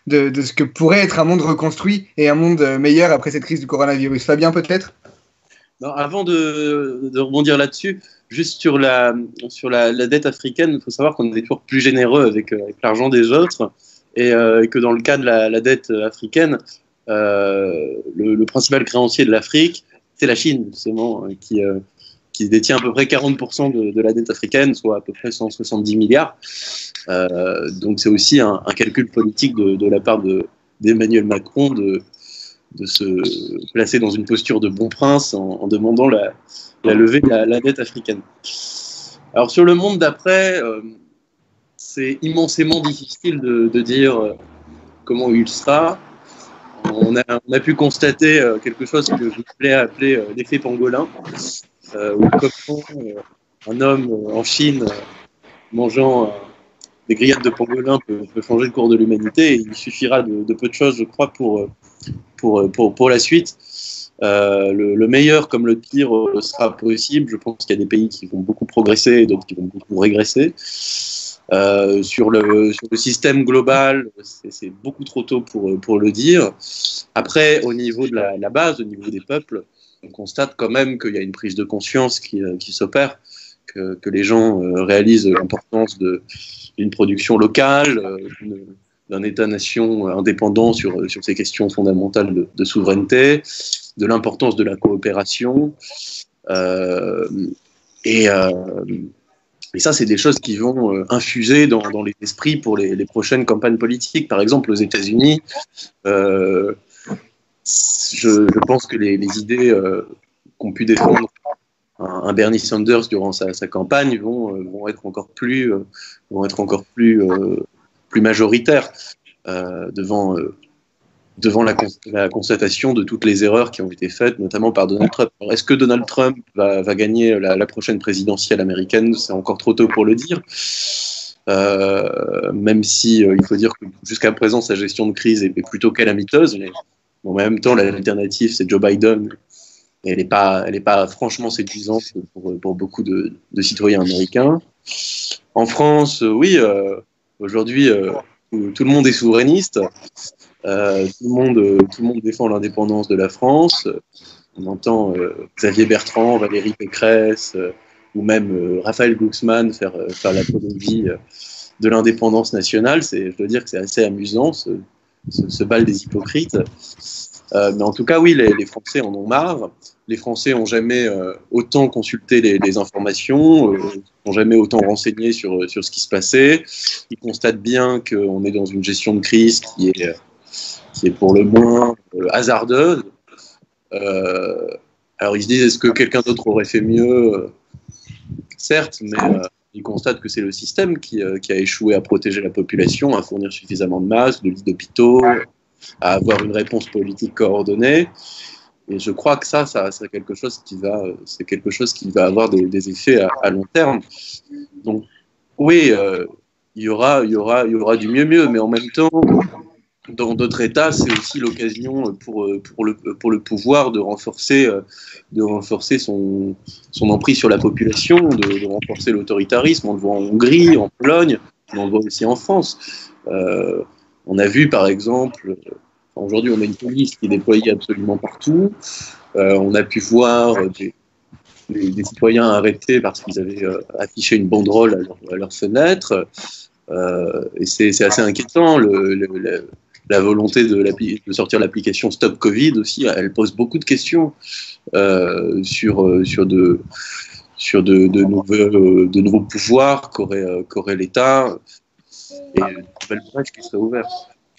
Speaker 1: de ce que pourrait être un monde reconstruit et un monde meilleur après cette crise du coronavirus? Fabien, peut-être?
Speaker 8: Non, avant de rebondir là-dessus, juste sur la dette africaine, il faut savoir qu'on est toujours plus généreux avec l'argent des autres, et que dans le cas de la dette africaine, le principal créancier de l'Afrique, c'est la Chine, justement, qui détient à peu près 40% de la dette africaine, soit à peu près 170 milliards. Donc c'est aussi un calcul politique de la part d'Emmanuel Macron de se placer dans une posture de bon prince en demandant la levée de la dette africaine. Alors sur le monde d'après, c'est immensément difficile de dire comment il sera. On a pu constater quelque chose que je voulais appeler l'effet pangolin, où comment un homme en Chine mangeant des grillades de pangolin peut changer le cours de l'humanité, et il suffira de peu de choses, je crois, pour la suite. Le meilleur comme le pire sera possible. Je pense qu'il y a des pays qui vont beaucoup progresser et d'autres qui vont beaucoup régresser. Sur le système global, c'est beaucoup trop tôt pour le dire. Après, au niveau de la base, au niveau des peuples, on constate quand même qu'il y a une prise de conscience qui s'opère, que les gens réalisent l'importance d'une production locale, d'un État-nation indépendant sur ces questions fondamentales de souveraineté, de l'importance de la coopération. Et ça, c'est des choses qui vont infuser dans les esprits pour les prochaines campagnes politiques. Par exemple, aux États-Unis, je pense que les idées qu'ont pu défendre un Bernie Sanders durant sa campagne vont être encore plus majoritaires devant la constatation de toutes les erreurs qui ont été faites, notamment par Donald Trump. Alors, est-ce que Donald Trump va gagner la prochaine présidentielle américaine? C'est encore trop tôt pour le dire. Même si il faut dire que jusqu'à présent sa gestion de crise est plutôt calamiteuse, mais en même temps l'alternative c'est Joe Biden, et elle n'est pas franchement séduisante pour beaucoup de citoyens américains. En France, oui, aujourd'hui tout le monde est souverainiste, tout le monde défend l'indépendance de la France. On entend Xavier Bertrand, Valérie Pécresse, ou même Raphaël Glucksmann faire l'apologie de l'indépendance nationale. Je dois dire que c'est assez amusant, ce bal des hypocrites. Mais en tout cas, oui, les Français en ont marre. Les Français n'ont jamais autant consulté les informations, n'ont jamais autant renseigné sur ce qui se passait. Ils constatent bien qu'on est dans une gestion de crise qui est pour le moins hasardeuse. Alors ils se disent, est-ce que quelqu'un d'autre aurait fait mieux? Certes, mais ils constatent que c'est le système qui a échoué à protéger la population, à fournir suffisamment de masques, de lits d'hôpitaux, à avoir une réponse politique coordonnée. Et je crois que ça c'est quelque chose qui va avoir des effets à long terme. Donc oui, il y aura du mieux, mais en même temps, dans d'autres États, c'est aussi l'occasion pour le pouvoir de renforcer son emprise sur la population, de renforcer l'autoritarisme. On le voit en Hongrie, en Pologne, on le voit aussi en France. On a vu, par exemple, aujourd'hui, on a une police qui est déployée absolument partout. On a pu voir des citoyens arrêtés parce qu'ils avaient affiché une banderole à leur fenêtre. Et c'est assez inquiétant. La volonté de sortir l'application Stop Covid aussi, elle pose beaucoup de questions sur de nouveaux pouvoirs qu'aurait l'État et de nouvelles brèches qui seraient ouvertes.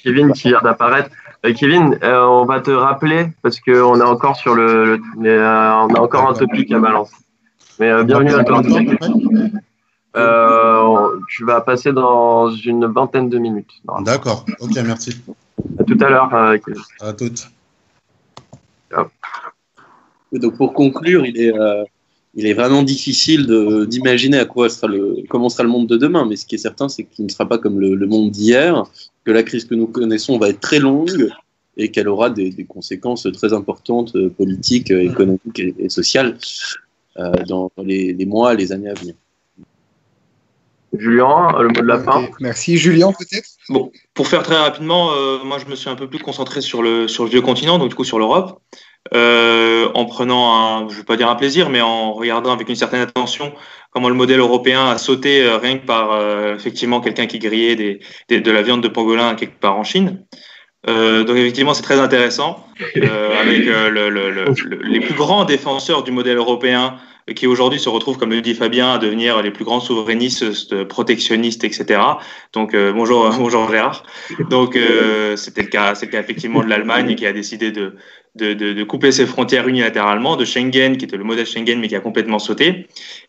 Speaker 2: Kevin qui vient d'apparaître. Kevin, on va te rappeler parce qu'on est encore sur on a encore un topic à balancer. Mais bienvenue à toi. Tu vas passer dans une vingtaine de minutes.
Speaker 10: D'accord, ok, merci.
Speaker 2: À tout à l'heure.
Speaker 10: À toutes.
Speaker 2: Ciao.
Speaker 8: Donc pour conclure, il est vraiment difficile d'imaginer comment sera le monde de demain, mais ce qui est certain, c'est qu'il ne sera pas comme le monde d'hier, que la crise que nous connaissons va être très longue et qu'elle aura des conséquences très importantes politiques, économiques et sociales dans les mois, les années à venir.
Speaker 2: Julien, le mot de la fin.
Speaker 1: Merci. Julien, peut-être?
Speaker 9: Bon, pour faire très rapidement, moi je me suis un peu plus concentré sur le vieux continent, donc du coup sur l'Europe, en prenant je ne veux pas dire un plaisir, mais en regardant avec une certaine attention comment le modèle européen a sauté rien que par effectivement quelqu'un qui grillait de la viande de pangolin quelque part en Chine. Donc effectivement c'est très intéressant avec les plus grands défenseurs du modèle européen qui aujourd'hui se retrouvent, comme le dit Fabien, à devenir les plus grands souverainistes, protectionnistes, etc. Donc bonjour Gérard. Donc c'était le cas effectivement de l'Allemagne qui a décidé de couper ses frontières unilatéralement, de Schengen qui était le modèle Schengen mais qui a complètement sauté.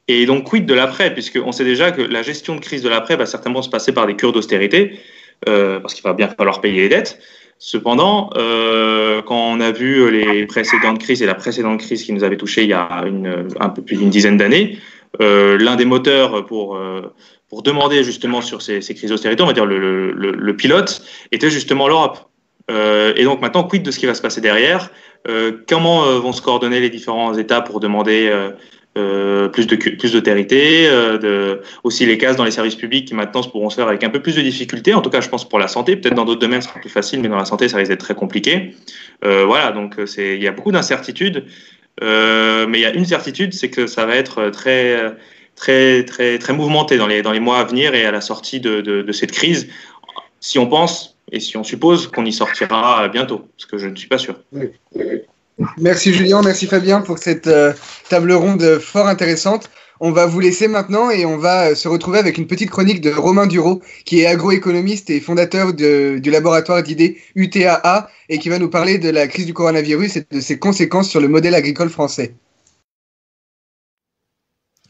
Speaker 9: Et donc quid de l'après, puisqu'on sait déjà que la gestion de crise de l'après va certainement se passer par des cures d'austérité, parce qu'il va bien falloir payer les dettes. Cependant, quand on a vu les précédentes crises et la précédente crise qui nous avait touché il y a un peu plus d'une dizaine d'années, l'un des moteurs pour demander justement sur ces crises d'austérité, on va dire le pilote, était justement l'Europe. Et donc maintenant, quid de ce qui va se passer derrière? Comment vont se coordonner les différents États pour demander plus d'autorité, aussi les cases dans les services publics qui maintenant pourront se faire avec un peu plus de difficultés, en tout cas je pense pour la santé, peut-être dans d'autres domaines ce sera plus facile, mais dans la santé ça risque d'être très compliqué. Voilà, donc il y a beaucoup d'incertitudes, mais il y a une certitude, c'est que ça va être très, très, très, très mouvementé dans les mois à venir et à la sortie de cette crise, si on pense et si on suppose qu'on y sortira bientôt, parce que je ne suis pas sûr.
Speaker 1: Oui. Merci Julien, merci Fabien pour cette table ronde fort intéressante. On va vous laisser maintenant et on va se retrouver avec une petite chronique de Romain Dureau, qui est agroéconomiste et fondateur du laboratoire d'idées UTAA et qui va nous parler de la crise du coronavirus et de ses conséquences sur le modèle agricole français.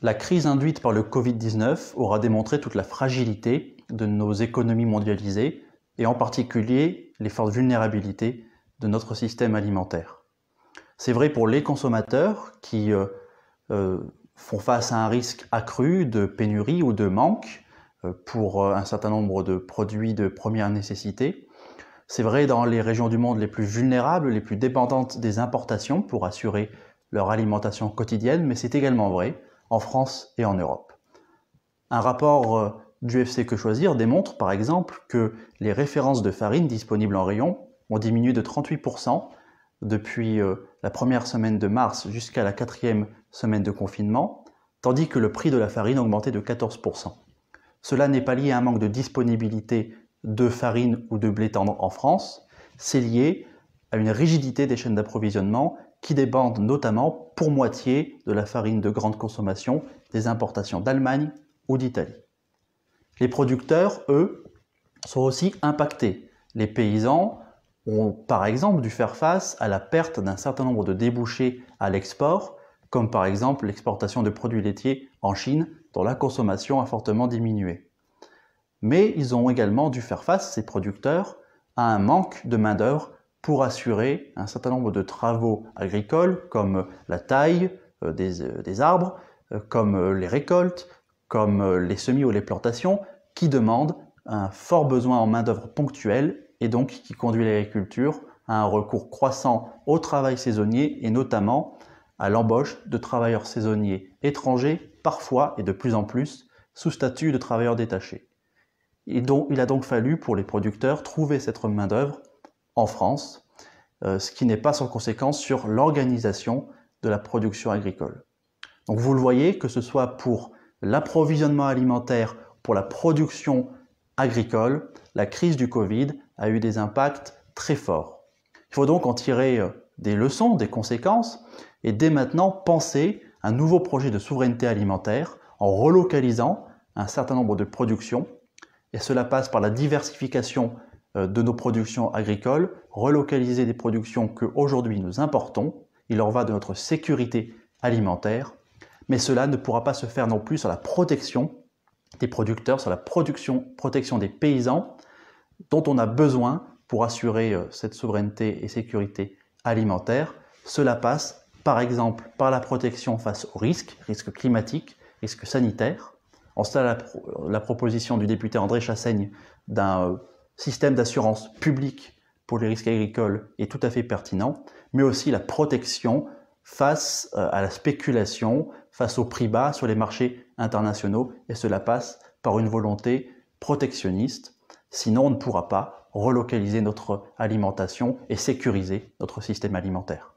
Speaker 5: La crise induite par le Covid-19 aura démontré toute la fragilité de nos économies mondialisées et en particulier les fortes vulnérabilités de notre système alimentaire. C'est vrai pour les consommateurs qui font face à un risque accru de pénurie ou de manque pour un certain nombre de produits de première nécessité. C'est vrai dans les régions du monde les plus vulnérables, les plus dépendantes des importations pour assurer leur alimentation quotidienne, mais c'est également vrai en France et en Europe. Un rapport du FC Que Choisir démontre par exemple que les références de farine disponibles en rayon ont diminué de 38% depuis la première semaine de mars jusqu'à la 4e semaine de confinement, tandis que le prix de la farine a augmenté de 14%. Cela n'est pas lié à un manque de disponibilité de farine ou de blé tendre en France, c'est lié à une rigidité des chaînes d'approvisionnement qui dépendent notamment pour moitié de la farine de grande consommation des importations d'Allemagne ou d'Italie. Les producteurs, eux, sont aussi impactés. Les paysans ont par exemple dû faire face à la perte d'un certain nombre de débouchés à l'export, comme par exemple l'exportation de produits laitiers en Chine, dont la consommation a fortement diminué. Mais ils ont également dû faire face, ces producteurs, à un manque de main-d'œuvre pour assurer un certain nombre de travaux agricoles, comme la taille des arbres, comme les récoltes, comme les semis ou les plantations, qui demande un fort besoin en main-d'œuvre ponctuelle et donc qui conduit l'agriculture à un recours croissant au travail saisonnier et notamment à l'embauche de travailleurs saisonniers étrangers, parfois et de plus en plus sous statut de travailleurs détachés. Il a donc fallu pour les producteurs trouver cette main-d'œuvre en France, ce qui n'est pas sans conséquence sur l'organisation de la production agricole. Donc vous le voyez, que ce soit pour l'approvisionnement alimentaire, pour la production agricole, la crise du Covid a eu des impacts très forts. Il faut donc en tirer des leçons, des conséquences, et dès maintenant penser un nouveau projet de souveraineté alimentaire en relocalisant un certain nombre de productions, et cela passe par la diversification de nos productions agricoles, relocaliser des productions qu'aujourd'hui nous importons, il en va de notre sécurité alimentaire, mais cela ne pourra pas se faire non plus sur la protection des producteurs, sur la protection des paysans dont on a besoin pour assurer cette souveraineté et sécurité alimentaire. Cela passe par exemple par la protection face aux risques climatiques, risques sanitaires. En cela, la proposition du député André Chassaigne d'un système d'assurance publique pour les risques agricoles est tout à fait pertinent, mais aussi la protection face à la spéculation, face aux prix bas sur les marchés internationaux, et cela passe par une volonté protectionniste. Sinon, on ne pourra pas relocaliser notre alimentation et sécuriser notre système alimentaire.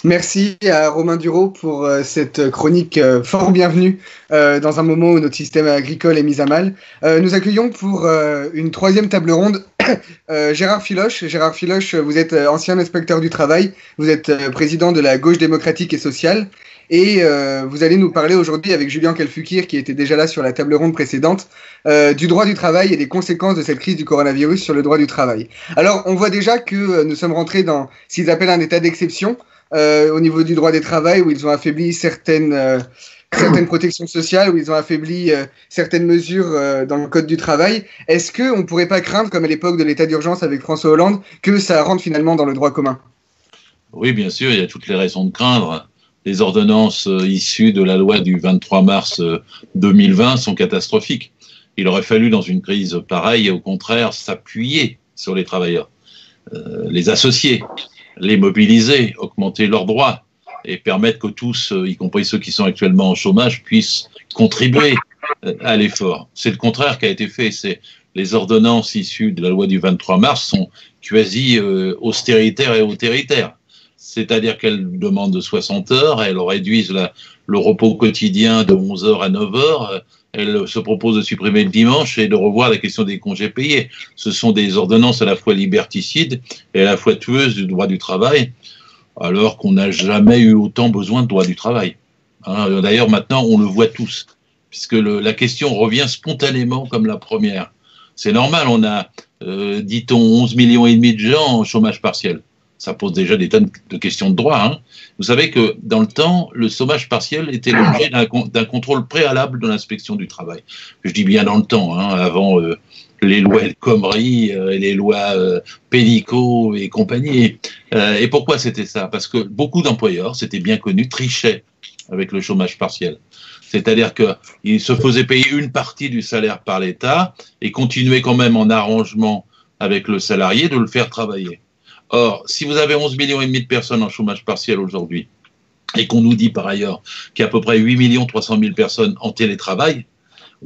Speaker 1: Merci à Romain Dureau pour cette chronique fort bienvenue dans un moment où notre système agricole est mis à mal. Nous accueillons pour une troisième table ronde Gérard Filoche. Gérard Filoche, vous êtes ancien inspecteur du travail, vous êtes président de la Gauche démocratique et sociale et vous allez nous parler aujourd'hui avec Julien Kalfukir qui était déjà là sur la table ronde précédente du droit du travail et des conséquences de cette crise du coronavirus sur le droit du travail. Alors on voit déjà que nous sommes rentrés dans ce qu'ils appellent un état d'exception au niveau du droit des travail, où ils ont affaibli certaines protections sociales, où ils ont affaibli certaines mesures dans le code du travail. Est-ce qu'on ne pourrait pas craindre, comme à l'époque de l'état d'urgence avec François Hollande, que ça rentre finalement dans le droit commun?
Speaker 11: Oui, bien sûr, il y a toutes les raisons de craindre. Les ordonnances issues de la loi du 23 mars 2020 sont catastrophiques. Il aurait fallu, dans une crise pareille, au contraire, s'appuyer sur les travailleurs, les associer, les mobiliser, augmenter leurs droits et permettre que tous, y compris ceux qui sont actuellement en chômage, puissent contribuer à l'effort. C'est le contraire qui a été fait. C'est les ordonnances issues de la loi du 23 mars sont quasi austéritaires et autoritaires. C'est-à-dire qu'elles demandent 60 heures, elles réduisent le repos quotidien de 11 heures à 9 heures, elles se proposent de supprimer le dimanche et de revoir la question des congés payés. Ce sont des ordonnances à la fois liberticides et à la fois tueuses du droit du travail, alors qu'on n'a jamais eu autant besoin de droit du travail. Hein, d'ailleurs, maintenant, on le voit tous, puisque la question revient spontanément comme la première. C'est normal, on a, dit-on, 11,5 millions de gens en chômage partiel. Ça pose déjà des tonnes de questions de droit. Hein. Vous savez que dans le temps, le chômage partiel était l'objet d'un contrôle préalable de l'inspection du travail. Je dis bien dans le temps, hein, avant les lois El Khomri, les lois Pénicaud et compagnie. Et pourquoi c'était ça? Parce que beaucoup d'employeurs, c'était bien connu, trichaient avec le chômage partiel. C'est-à-dire qu'ils se faisaient payer une partie du salaire par l'État et continuaient quand même en arrangement avec le salarié de le faire travailler. Or, si vous avez 11,5 millions de personnes en chômage partiel aujourd'hui, et qu'on nous dit par ailleurs qu'il y a à peu près 8 300 000 personnes en télétravail,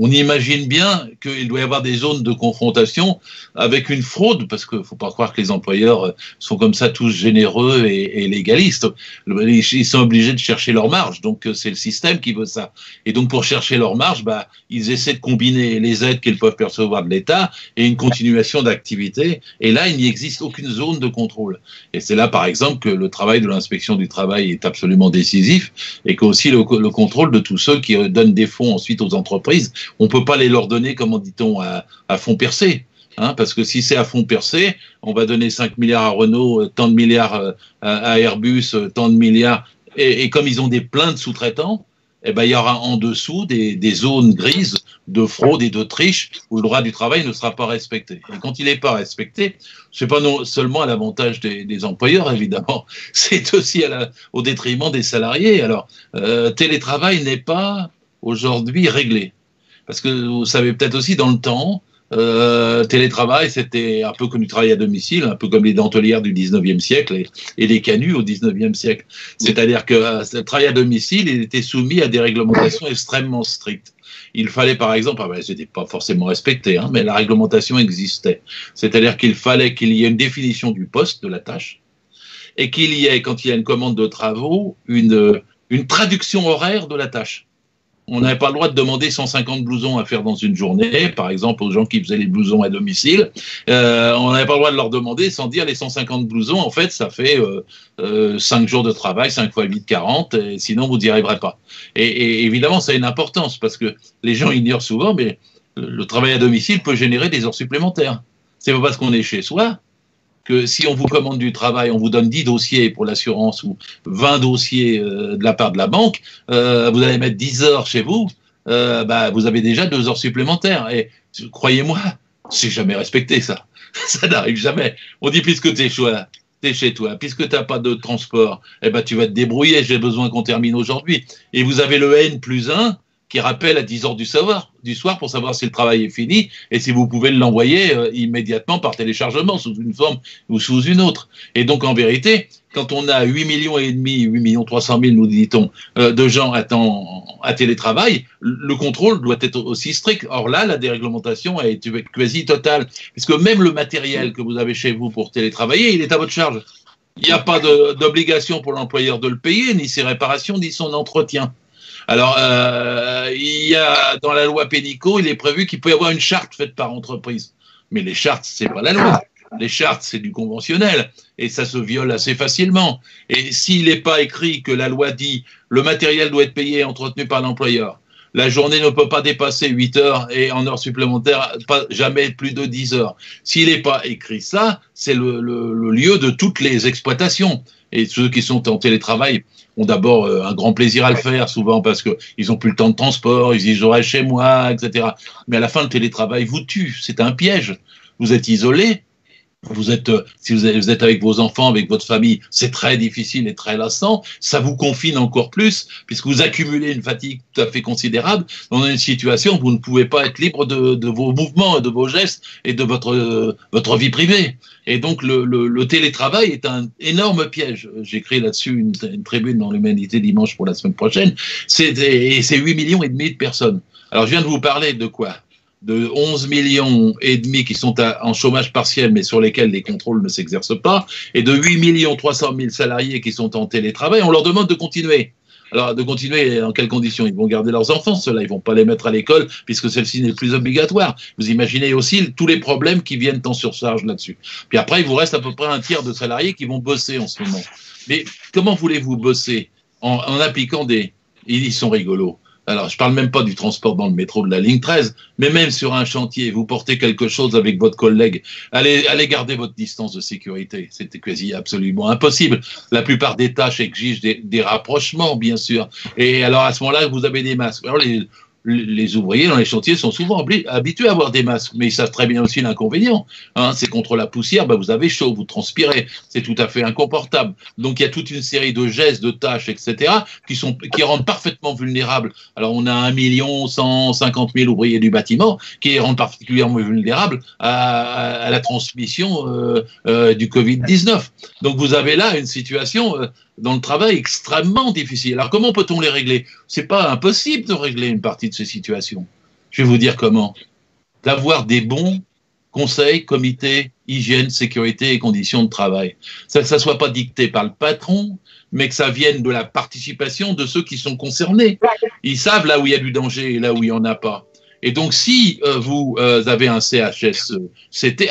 Speaker 11: on imagine bien qu'il doit y avoir des zones de confrontation avec une fraude, parce qu'il ne faut pas croire que les employeurs sont comme ça tous généreux et légalistes. Ils sont obligés de chercher leur marge, donc c'est le système qui veut ça. Et donc pour chercher leur marge, ils essaient de combiner les aides qu'ils peuvent percevoir de l'État et une continuation d'activité. Et là, il n'y existe aucune zone de contrôle. Et c'est là, par exemple, que le travail de l'inspection du travail est absolument décisif et qu'aussi le contrôle de tous ceux qui donnent des fonds ensuite aux entreprises. On ne peut pas les leur donner, comment dit-on, à fond percé. Hein, parce que si c'est à fond percé, on va donner 5 milliards à Renault, tant de milliards à Airbus, tant de milliards, et comme ils ont des pleins de sous-traitants, eh ben, il y aura en dessous des zones grises de fraude et de triche où le droit du travail ne sera pas respecté. Et quand il n'est pas respecté, c'est pas non seulement à l'avantage des employeurs, évidemment, c'est aussi au détriment des salariés. Alors, télétravail n'est pas aujourd'hui réglé. Parce que vous savez peut-être aussi, dans le temps, télétravail, c'était un peu comme du travail à domicile, un peu comme les dentellières du 19e siècle et les canuts au 19e siècle. C'est-à-dire que le travail à domicile, il était soumis à des réglementations extrêmement strictes. Il fallait, par exemple, c'était pas forcément respecté, hein, mais la réglementation existait. C'est-à-dire qu'il fallait qu'il y ait une définition du poste, de la tâche, et qu'il y ait, quand il y a une commande de travaux, une traduction horaire de la tâche. On n'avait pas le droit de demander 150 blousons à faire dans une journée, par exemple aux gens qui faisaient les blousons à domicile. On n'avait pas le droit de leur demander sans dire les 150 blousons, en fait, ça fait 5 jours de travail, 5 fois 8, 40, et sinon vous n'y arriverez pas. Et évidemment, ça a une importance, parce que les gens ignorent souvent, mais le travail à domicile peut générer des heures supplémentaires. C'est pas parce qu'on est chez soi que si on vous commande du travail, on vous donne 10 dossiers pour l'assurance ou 20 dossiers de la part de la banque, vous allez mettre 10 heures chez vous, vous avez déjà 2 heures supplémentaires. Et croyez-moi, c'est jamais respecté ça. Ça n'arrive jamais. On dit puisque tu es chez toi, puisque tu n'as pas de transport, tu vas te débrouiller, j'ai besoin qu'on termine aujourd'hui. Et vous avez le N+1 qui rappelle à 10 heures du soir pour savoir si le travail est fini et si vous pouvez l'envoyer immédiatement par téléchargement sous une forme ou sous une autre. Et donc, en vérité, quand on a 8,5 millions, 8,3 millions, nous dit-on, de gens à télétravail, le contrôle doit être aussi strict. Or là, la déréglementation est quasi totale, puisque même le matériel que vous avez chez vous pour télétravailler, il est à votre charge. Il n'y a pas d'obligation pour l'employeur de le payer, ni ses réparations, ni son entretien. Alors, il y a dans la loi Pénicaud, il est prévu qu'il peut y avoir une charte faite par entreprise. Mais les chartes, c'est pas la loi. Les chartes, c'est du conventionnel et ça se viole assez facilement. Et s'il n'est pas écrit que la loi dit le matériel doit être payé et entretenu par l'employeur, la journée ne peut pas dépasser 8 heures et en heures supplémentaires, jamais plus de 10 heures. S'il n'est pas écrit ça, c'est le lieu de toutes les exploitations. Et ceux qui sont en télétravail ont d'abord un grand plaisir à le faire, souvent parce qu'ils n'ont plus le temps de transport, ils disent j'aurai chez moi, etc. Mais à la fin, le télétravail vous tue, c'est un piège. Vous êtes isolé, si vous êtes avec vos enfants, avec votre famille, c'est très difficile et très lassant, ça vous confine encore plus, puisque vous accumulez une fatigue tout à fait considérable dans une situation où vous ne pouvez pas être libre de vos mouvements, de vos gestes et de votre vie privée. Et donc le télétravail est un énorme piège. J'écris là-dessus une tribune dans l'Humanité dimanche pour la semaine prochaine. C'est 8,5 millions de personnes. Alors je viens de vous parler de quoi ? De 11,5 millions qui sont en chômage partiel, mais sur lesquels les contrôles ne s'exercent pas, et de 8,3 millions salariés qui sont en télétravail. On leur demande de continuer. Alors, de continuer, en quelles conditions? Ils vont garder leurs enfants, ceux-là, ils vont pas les mettre à l'école, puisque celle-ci n'est plus obligatoire. Vous imaginez aussi tous les problèmes qui viennent en surcharge là-dessus. Puis après, il vous reste à peu près un tiers de salariés qui vont bosser en ce moment. Mais comment voulez-vous bosser en appliquant Ils sont rigolos. Alors, je parle même pas du transport dans le métro de la ligne 13, mais même sur un chantier, vous portez quelque chose avec votre collègue, allez garder votre distance de sécurité. C'était quasi absolument impossible. La plupart des tâches exigent des rapprochements, bien sûr. Et alors, à ce moment-là, vous avez des masques. Alors, les ouvriers dans les chantiers sont souvent habitués à avoir des masques, mais ils savent très bien aussi l'inconvénient. Hein, c'est contre la poussière, vous avez chaud, vous transpirez, c'est tout à fait inconfortable. Donc il y a toute une série de gestes, de tâches, etc., qui rendent parfaitement vulnérables. Alors on a 1,150 million ouvriers du bâtiment qui rendent particulièrement vulnérables à la transmission du Covid-19. Donc vous avez là une situation dans le travail extrêmement difficile. Alors comment peut-on les régler? C'est pas impossible de régler une partie de ces situations. Je vais vous dire comment. D'avoir des bons conseils, comités, hygiène, sécurité et conditions de travail. Ça soit pas dicté par le patron, mais que ça vienne de la participation de ceux qui sont concernés. Ils savent là où il y a du danger et là où il n'y en a pas. Et donc, si vous avez un CHSCT,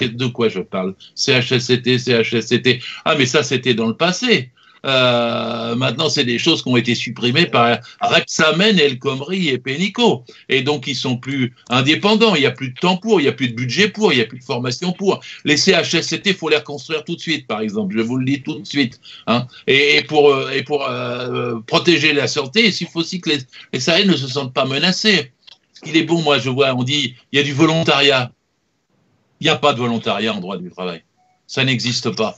Speaker 11: de quoi je parle? CHSCT, mais ça, c'était dans le passé. Maintenant, c'est des choses qui ont été supprimées par Rebsamen, El Khomri et Pénicaud. Et donc, ils sont plus indépendants. Il n'y a plus de temps pour, il n'y a plus de budget pour, il n'y a plus de formation pour. Les CHSCT, il faut les reconstruire tout de suite, par exemple. Je vous le dis tout de suite. Hein. Et pour protéger la santé, il faut aussi que les salariés ne se sentent pas menacés. Ce qu'il est bon, moi, je vois, on dit, il y a du volontariat. Il n'y a pas de volontariat en droit du travail. Ça n'existe pas.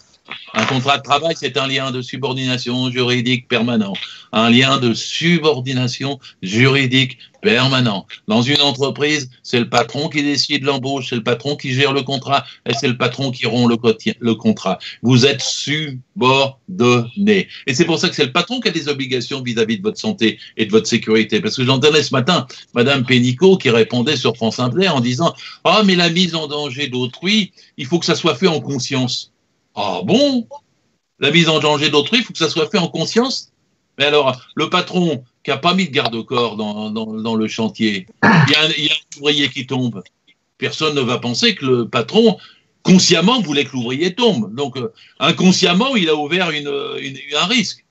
Speaker 11: Un contrat de travail, c'est un lien de subordination juridique permanent. Un lien de subordination juridique permanent. Dans une entreprise, c'est le patron qui décide l'embauche, c'est le patron qui gère le contrat et c'est le patron qui rompt le contrat. Vous êtes subordonné. Et c'est pour ça que c'est le patron qui a des obligations vis-à-vis de votre santé et de votre sécurité. Parce que j'entendais ce matin Madame Pénicaud qui répondait sur France Inter en disant « Ah, mais la mise en danger d'autrui, il faut que ça soit fait en conscience. » Ah bon? La mise en danger d'autrui, il faut que ça soit fait en conscience? Mais alors, le patron qui n'a pas mis de garde-corps dans le chantier, il y a un ouvrier qui tombe. Personne ne va penser que le patron, consciemment, voulait que l'ouvrier tombe. Donc, inconsciemment, il a ouvert un risque.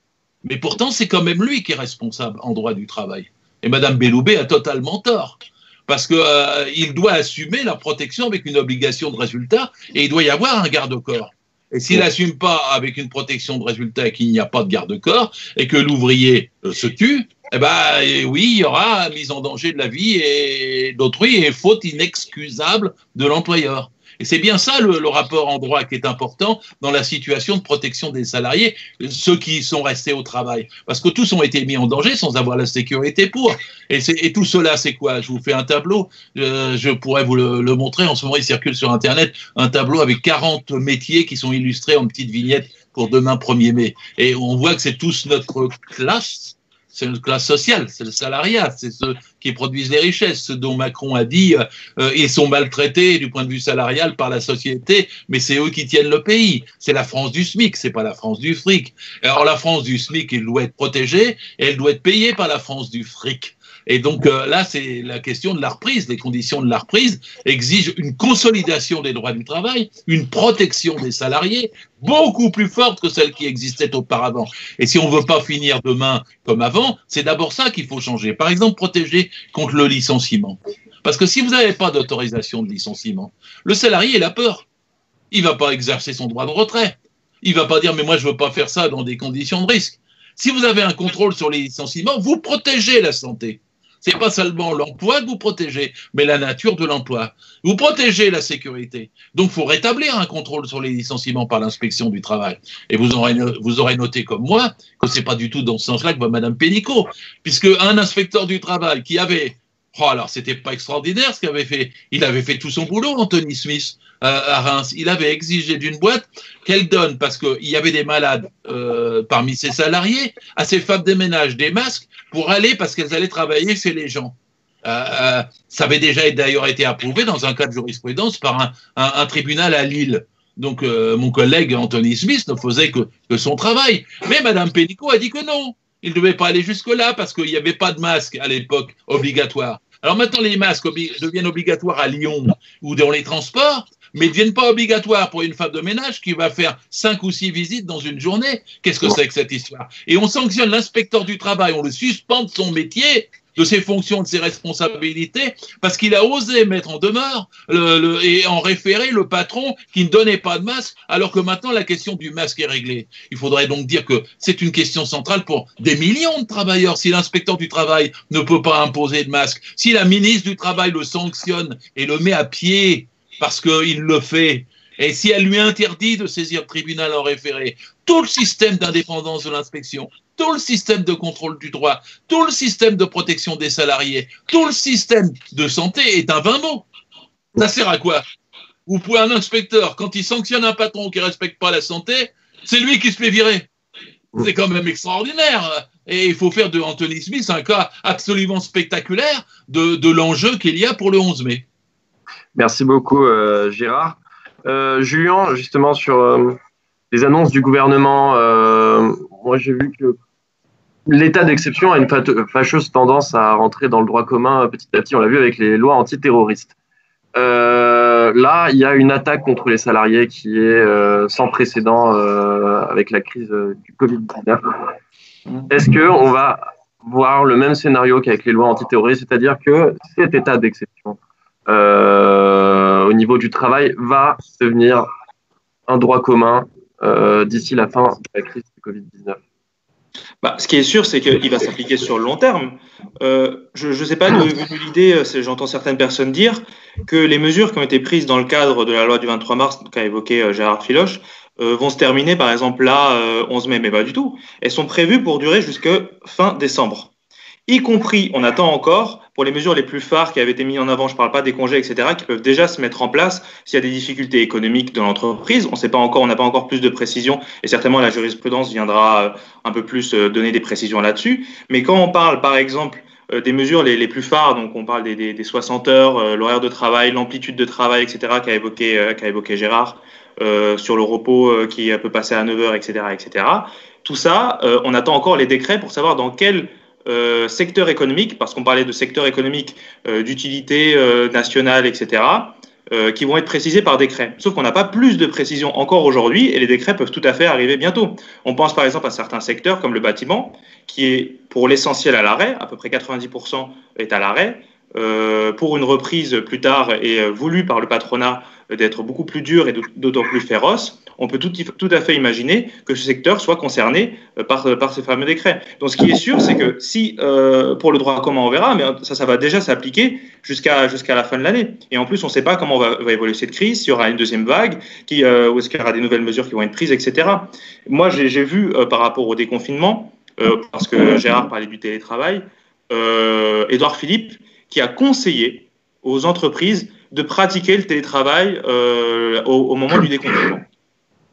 Speaker 11: Mais pourtant, c'est quand même lui qui est responsable en droit du travail. Et Madame Belloubet a totalement tort. Parce qu'il doit assumer la protection avec une obligation de résultat et il doit y avoir un garde-corps. Et s'il n'assume pas avec une protection de résultat et qu'il n'y a pas de garde-corps et que l'ouvrier se tue, eh ben oui, il y aura mise en danger de la vie et d'autrui et faute inexcusable de l'employeur. Et c'est bien ça le rapport en droit qui est important dans la situation de protection des salariés, ceux qui sont restés au travail. Parce que tous ont été mis en danger sans avoir la sécurité pour. Et tout cela, c'est quoi? Je vous fais un tableau, je pourrais vous le montrer. En ce moment, il circule sur Internet un tableau avec 40 métiers qui sont illustrés en petites vignettes pour demain 1er mai. Et on voit que c'est tous notre classe. C'est une classe sociale, c'est le salariat, c'est ceux qui produisent les richesses, ceux dont Macron a dit ils sont maltraités du point de vue salarial par la société, mais c'est eux qui tiennent le pays. C'est la France du SMIC, c'est pas la France du fric. Alors la France du SMIC, elle doit être protégée et elle doit être payée par la France du fric. Et donc là, c'est la question de la reprise. Les conditions de la reprise exigent une consolidation des droits du travail, une protection des salariés beaucoup plus forte que celle qui existait auparavant. Et si on ne veut pas finir demain comme avant, c'est d'abord ça qu'il faut changer. Par exemple, protéger contre le licenciement. Parce que si vous n'avez pas d'autorisation de licenciement, le salarié, il a peur. Il ne va pas exercer son droit de retrait. Il ne va pas dire « mais moi, je ne veux pas faire ça dans des conditions de risque ». Si vous avez un contrôle sur les licenciements, vous protégez la santé. C'est pas seulement l'emploi que vous protégez, mais la nature de l'emploi. Vous protégez la sécurité. Donc, il faut rétablir un contrôle sur les licenciements par l'inspection du travail. Et vous aurez noté comme moi que c'est pas du tout dans ce sens-là que va Madame Pénicaud, puisque un inspecteur du travail qui avait, alors c'était pas extraordinaire ce qu'il avait fait. Il avait fait tout son boulot, Anthony Smith, à Reims. Il avait exigé d'une boîte qu'elle donne, parce qu'il y avait des malades parmi ses salariés, à ses femmes de ménage des masques pour aller, parce qu'elles allaient travailler chez les gens. Ça avait déjà d'ailleurs été approuvé dans un cas de jurisprudence par un tribunal à Lille. Donc mon collègue Anthony Smith ne faisait que son travail. Mais Madame Pénicaud a dit que non. Il ne devait pas aller jusque-là parce qu'il n'y avait pas de masque à l'époque obligatoire. Alors maintenant, les masques deviennent obligatoires à Lyon ou dans les transports, mais ne deviennent pas obligatoires pour une femme de ménage qui va faire 5 ou 6 visites dans une journée. Qu'est-ce que c'est que cette histoire? Et on sanctionne l'inspecteur du travail, on le suspend de son métier, de ses fonctions, de ses responsabilités, parce qu'il a osé mettre en demeure et en référé le patron qui ne donnait pas de masque, alors que maintenant la question du masque est réglée. Il faudrait donc dire que c'est une question centrale pour des millions de travailleurs. Si l'inspecteur du travail ne peut pas imposer de masque, si la ministre du Travail le sanctionne et le met à pied parce qu'il le fait, et si elle lui interdit de saisir le tribunal en référé, tout le système d'indépendance de l'inspection, tout le système de contrôle du droit, tout le système de protection des salariés, tout le système de santé est un vain mot. Ça sert à quoi? Vous pouvez un inspecteur, quand il sanctionne un patron qui ne respecte pas la santé, c'est lui qui se fait virer. C'est quand même extraordinaire. Et il faut faire de Anthony Smith un cas absolument spectaculaire de l'enjeu qu'il y a pour le 11 mai.
Speaker 2: Merci beaucoup, Gérard. Julien, justement, sur les annonces du gouvernement, moi j'ai vu que l'état d'exception a une fâcheuse tendance à rentrer dans le droit commun petit à petit. On l'a vu avec les lois antiterroristes. là, il y a une attaque contre les salariés qui est sans précédent avec la crise du Covid-19. Est-ce qu'on va voir le même scénario qu'avec les lois antiterroristes, c'est-à-dire que cet état d'exception au niveau du travail va devenir un droit commun d'ici la fin de la crise du Covid-19?
Speaker 9: Ce qui est sûr, c'est qu'il va s'appliquer sur le long terme. Je ne sais pas d'où est venue l'idée, j'entends certaines personnes dire que les mesures qui ont été prises dans le cadre de la loi du 23 mars, qu'a évoqué Gérard Filoche, vont se terminer, par exemple, là, 11 mai, mais pas du tout. Elles sont prévues pour durer jusqu'à fin décembre. Y compris, on attend encore, pour les mesures les plus phares qui avaient été mises en avant, je ne parle pas des congés, etc., qui peuvent déjà se mettre en place s'il y a des difficultés économiques dans l'entreprise. On sait pas encore, on n'a pas encore plus de précisions, et certainement la jurisprudence viendra un peu plus donner des précisions là-dessus. Mais quand on parle, par exemple, des mesures les plus phares, donc on parle des 60 heures, l'horaire de travail, l'amplitude de travail, etc., qu'a évoqué Gérard, sur le repos qui peut passer à 9 heures, etc., etc. Tout ça, on attend encore les décrets pour savoir dans quel secteur économique, parce qu'on parlait de secteur économique d'utilité nationale, etc., qui vont être précisés par décret. Sauf qu'on n'a pas plus de précision encore aujourd'hui et les décrets peuvent tout à fait arriver bientôt. On pense par exemple à certains secteurs comme le bâtiment, qui est pour l'essentiel à l'arrêt, à peu près 90% est à l'arrêt, pour une reprise plus tard et voulue par le patronat d'être beaucoup plus dur et d'autant plus féroce. On peut tout à fait imaginer que ce secteur soit concerné par ces fameux décrets. Donc ce qui est sûr, c'est que si, pour le droit commun, on verra, mais ça va déjà s'appliquer jusqu'à la fin de l'année. Et en plus, on ne sait pas comment va évoluer cette crise, s'il y aura une deuxième vague, ou est-ce qu'il y aura des nouvelles mesures qui vont être prises, etc. Moi, j'ai vu par rapport au déconfinement, parce que Gérard parlait du télétravail, Édouard Philippe, qui a conseillé aux entreprises de pratiquer le télétravail au moment du déconfinement.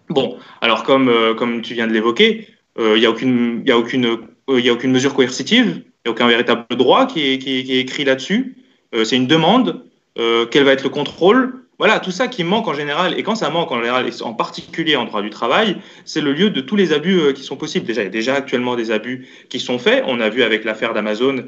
Speaker 9: Bon, alors comme tu viens de l'évoquer, il n'y a aucune mesure coercitive, il n'y a aucun véritable droit qui est écrit là-dessus. C'est une demande. Quel va être le contrôle? Voilà, tout ça qui manque en général, et quand ça manque en général, et en particulier en droit du travail, c'est le lieu de tous les abus qui sont possibles. Déjà, il y a déjà actuellement des abus qui sont faits. On a vu avec l'affaire d'Amazon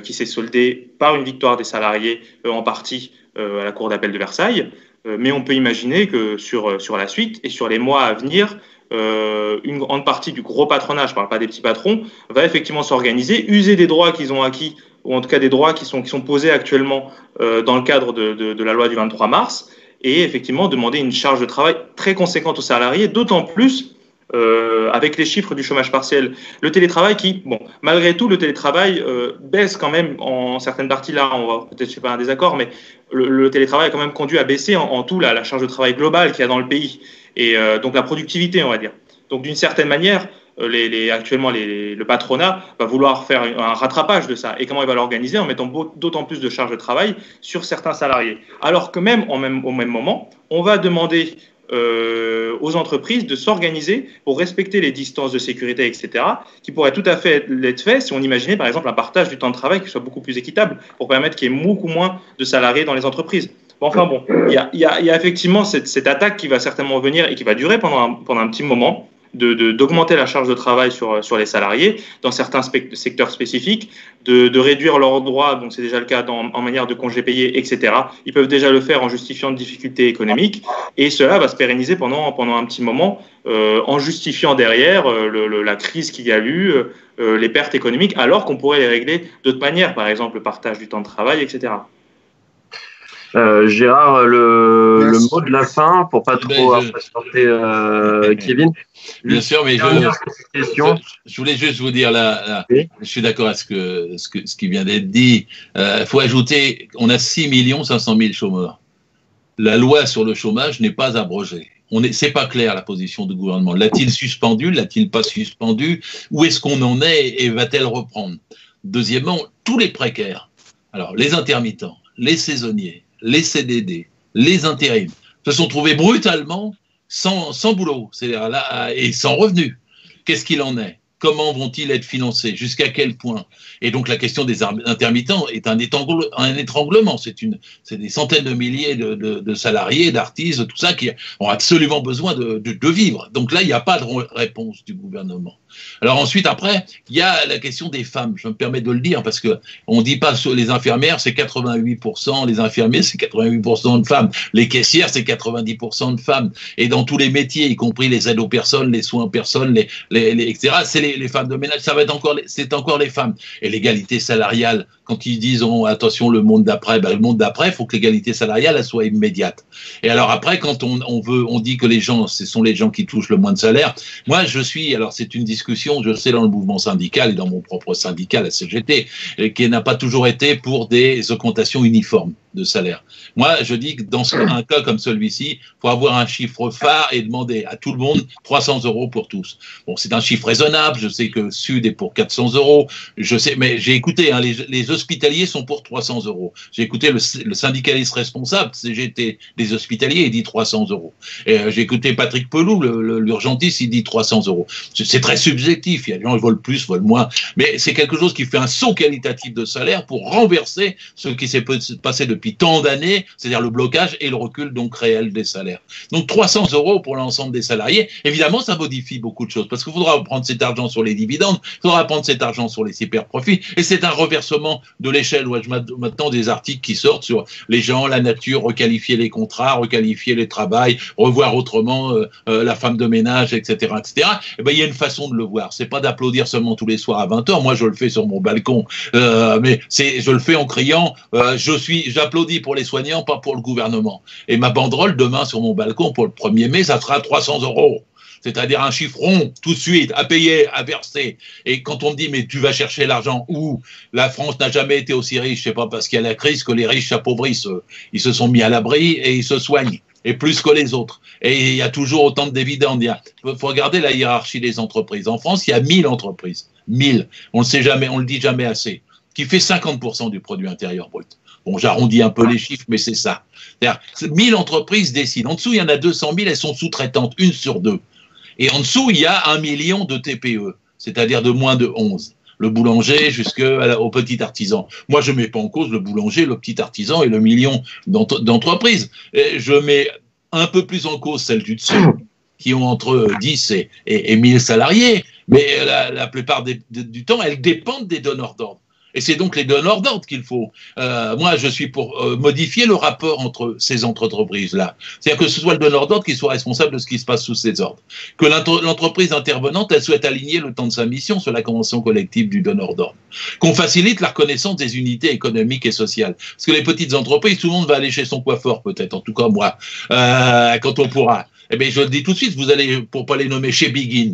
Speaker 9: qui s'est soldée par une victoire des salariés en partie à la Cour d'appel de Versailles. Mais on peut imaginer que sur la suite et sur les mois à venir, une grande partie du gros patronat, je ne parle pas des petits patrons, va effectivement s'organiser, user des droits qu'ils ont acquis, ou en tout cas des droits qui sont posés actuellement dans le cadre de la loi du 23 mars, et effectivement demander une charge de travail très conséquente aux salariés, d'autant plus avec les chiffres du chômage partiel. Le télétravail qui, bon, malgré tout, le télétravail baisse quand même en certaines parties. Là, on va peut-être, je sais pas, un désaccord, mais le télétravail a quand même conduit à baisser en tout la charge de travail globale qu'il y a dans le pays, et donc la productivité, on va dire. Donc d'une certaine manière, actuellement, le patronat va vouloir faire un rattrapage de ça. Et comment il va l'organiser? En mettant d'autant plus de charges de travail sur certains salariés. Alors que même au même moment, on va demander aux entreprises de s'organiser pour respecter les distances de sécurité, etc., qui pourraient tout à fait être faits si on imaginait par exemple un partage du temps de travail qui soit beaucoup plus équitable pour permettre qu'il y ait beaucoup moins de salariés dans les entreprises. Enfin bon, il y a effectivement cette attaque qui va certainement venir et qui va durer pendant un petit moment, d'augmenter la charge de travail sur les salariés dans certains secteurs spécifiques, de réduire leurs droits, donc c'est déjà le cas en manière de congés payés, etc. Ils peuvent déjà le faire en justifiant de difficultés économiques, et cela va se pérenniser pendant un petit moment, en justifiant derrière la crise qu'il y a eu, les pertes économiques, alors qu'on pourrait les régler d'autres manières, par exemple le partage du temps de travail, etc.
Speaker 2: Gérard, le mot de la fin, pour pas trop impatienter Kevin.
Speaker 11: Bien sûr, mais je voulais juste vous dire là, oui. Je suis d'accord avec ce qui vient d'être dit. Faut ajouter, on a 6 500 000 chômeurs. La loi sur le chômage n'est pas abrogée. C'est pas clair la position du gouvernement. L'a-t-il suspendu? L'a-t-il pas suspendu? Où est-ce qu'on en est et va-t-elle reprendre? Deuxièmement, tous les précaires, alors les intermittents, les saisonniers, les CDD, les intérims, se sont trouvés brutalement sans boulot, c'est-à-dire là, et sans revenus. Qu'est-ce qu'il en est? comment vont-ils être financés? Jusqu'à quel point? Et donc la question des intermittents est un étranglement. C'est des centaines de milliers de salariés, d'artistes, tout ça qui ont absolument besoin de vivre. Donc là, il n'y a pas de réponse du gouvernement. Alors ensuite, après, il y a la question des femmes. Je me permets de le dire parce que on dit pas sur les infirmières, c'est 88%, les infirmiers, c'est 88% de femmes. Les caissières, c'est 90% de femmes. Et dans tous les métiers, y compris les aides aux personnes, les soins aux personnes, etc., c'est les femmes de ménage, c'est encore les femmes. Et l'égalité salariale, quand ils disent attention, le monde d'après, le monde d'après, il faut que l'égalité salariale elle soit immédiate. Et alors après, quand on dit que les gens, ce sont les gens qui touchent le moins de salaire, moi alors c'est une discussion, je sais, dans le mouvement syndical et dans mon propre syndicat, la CGT, qui n'a pas toujours été pour des augmentations uniformes de salaire. Moi, je dis que dans un cas comme celui-ci, il faut avoir un chiffre phare et demander à tout le monde 300 € pour tous. Bon, c'est un chiffre raisonnable. Je sais que Sud est pour 400 €. Je sais, mais j'ai écouté, hein, les hospitaliers sont pour 300 €. J'ai écouté le syndicaliste responsable, CGT des hospitaliers, il dit 300 €. Et j'ai écouté Patrick Pelou, l'urgentiste, il dit 300 €. C'est très subjectif. Il y a des gens qui veulent plus, veulent moins. Mais c'est quelque chose qui fait un saut qualitatif de salaire pour renverser ce qui s'est passé depuis tant d'années, c'est-à-dire le blocage et le recul donc réel des salaires. Donc 300 € pour l'ensemble des salariés, évidemment ça modifie beaucoup de choses parce qu'il faudra prendre cet argent sur les dividendes, il faudra prendre cet argent sur les super profits et c'est un reversement de l'échelle. Je m'attends des articles qui sortent sur les gens, la nature, requalifier les contrats, requalifier les travails, revoir autrement la femme de ménage, etc., etc. Et ben il y a une façon de le voir. C'est pas d'applaudir seulement tous les soirs à 20h. Moi je le fais sur mon balcon, mais je le fais en criant j'applaudis pour les soignants, pas pour le gouvernement. Et ma banderole demain sur mon balcon pour le 1er mai, ça sera 300 €. C'est-à-dire un chiffre rond, tout de suite, à payer, à verser. Et quand on me dit, mais tu vas chercher l'argent où? La France n'a jamais été aussi riche, c'est pas parce qu'il y a la crise que les riches s'appauvrissent. Ils se sont mis à l'abri et ils se soignent. Et plus que les autres. Et il y a toujours autant de dividendes. Il faut regarder la hiérarchie des entreprises. En France, il y a 1000 entreprises. 1000. On le dit jamais assez. Qui fait 50% du produit intérieur brut. Bon, j'arrondis un peu les chiffres, mais c'est ça. C'est-à-dire, 1000 entreprises décident. En dessous, il y en a 200 000, elles sont sous-traitantes, 1 sur 2. Et en dessous, il y a 1 million de TPE, c'est-à-dire de moins de 11. Le boulanger jusqu'au petit artisan. Moi, je ne mets pas en cause le boulanger, le petit artisan et le million d'entreprises. Je mets un peu plus en cause celles du dessous, qui ont entre 10 et 1000 salariés. Mais la plupart du temps, elles dépendent des donneurs d'ordre. Et c'est donc les donneurs d'ordre qu'il faut. Moi, je suis pour modifier le rapport entre ces entreprises-là. C'est-à-dire que ce soit le donneur d'ordre qui soit responsable de ce qui se passe sous ses ordres. Que l'entreprise intervenante, elle souhaite aligner le temps de sa mission sur la convention collective du donneur d'ordre. Qu'on facilite la reconnaissance des unités économiques et sociales. Parce que les petites entreprises, tout le monde va aller chez son coiffeur, peut-être, en tout cas moi, quand on pourra. Eh bien, je le dis tout de suite, vous allez, pour pas les nommer, chez Begin,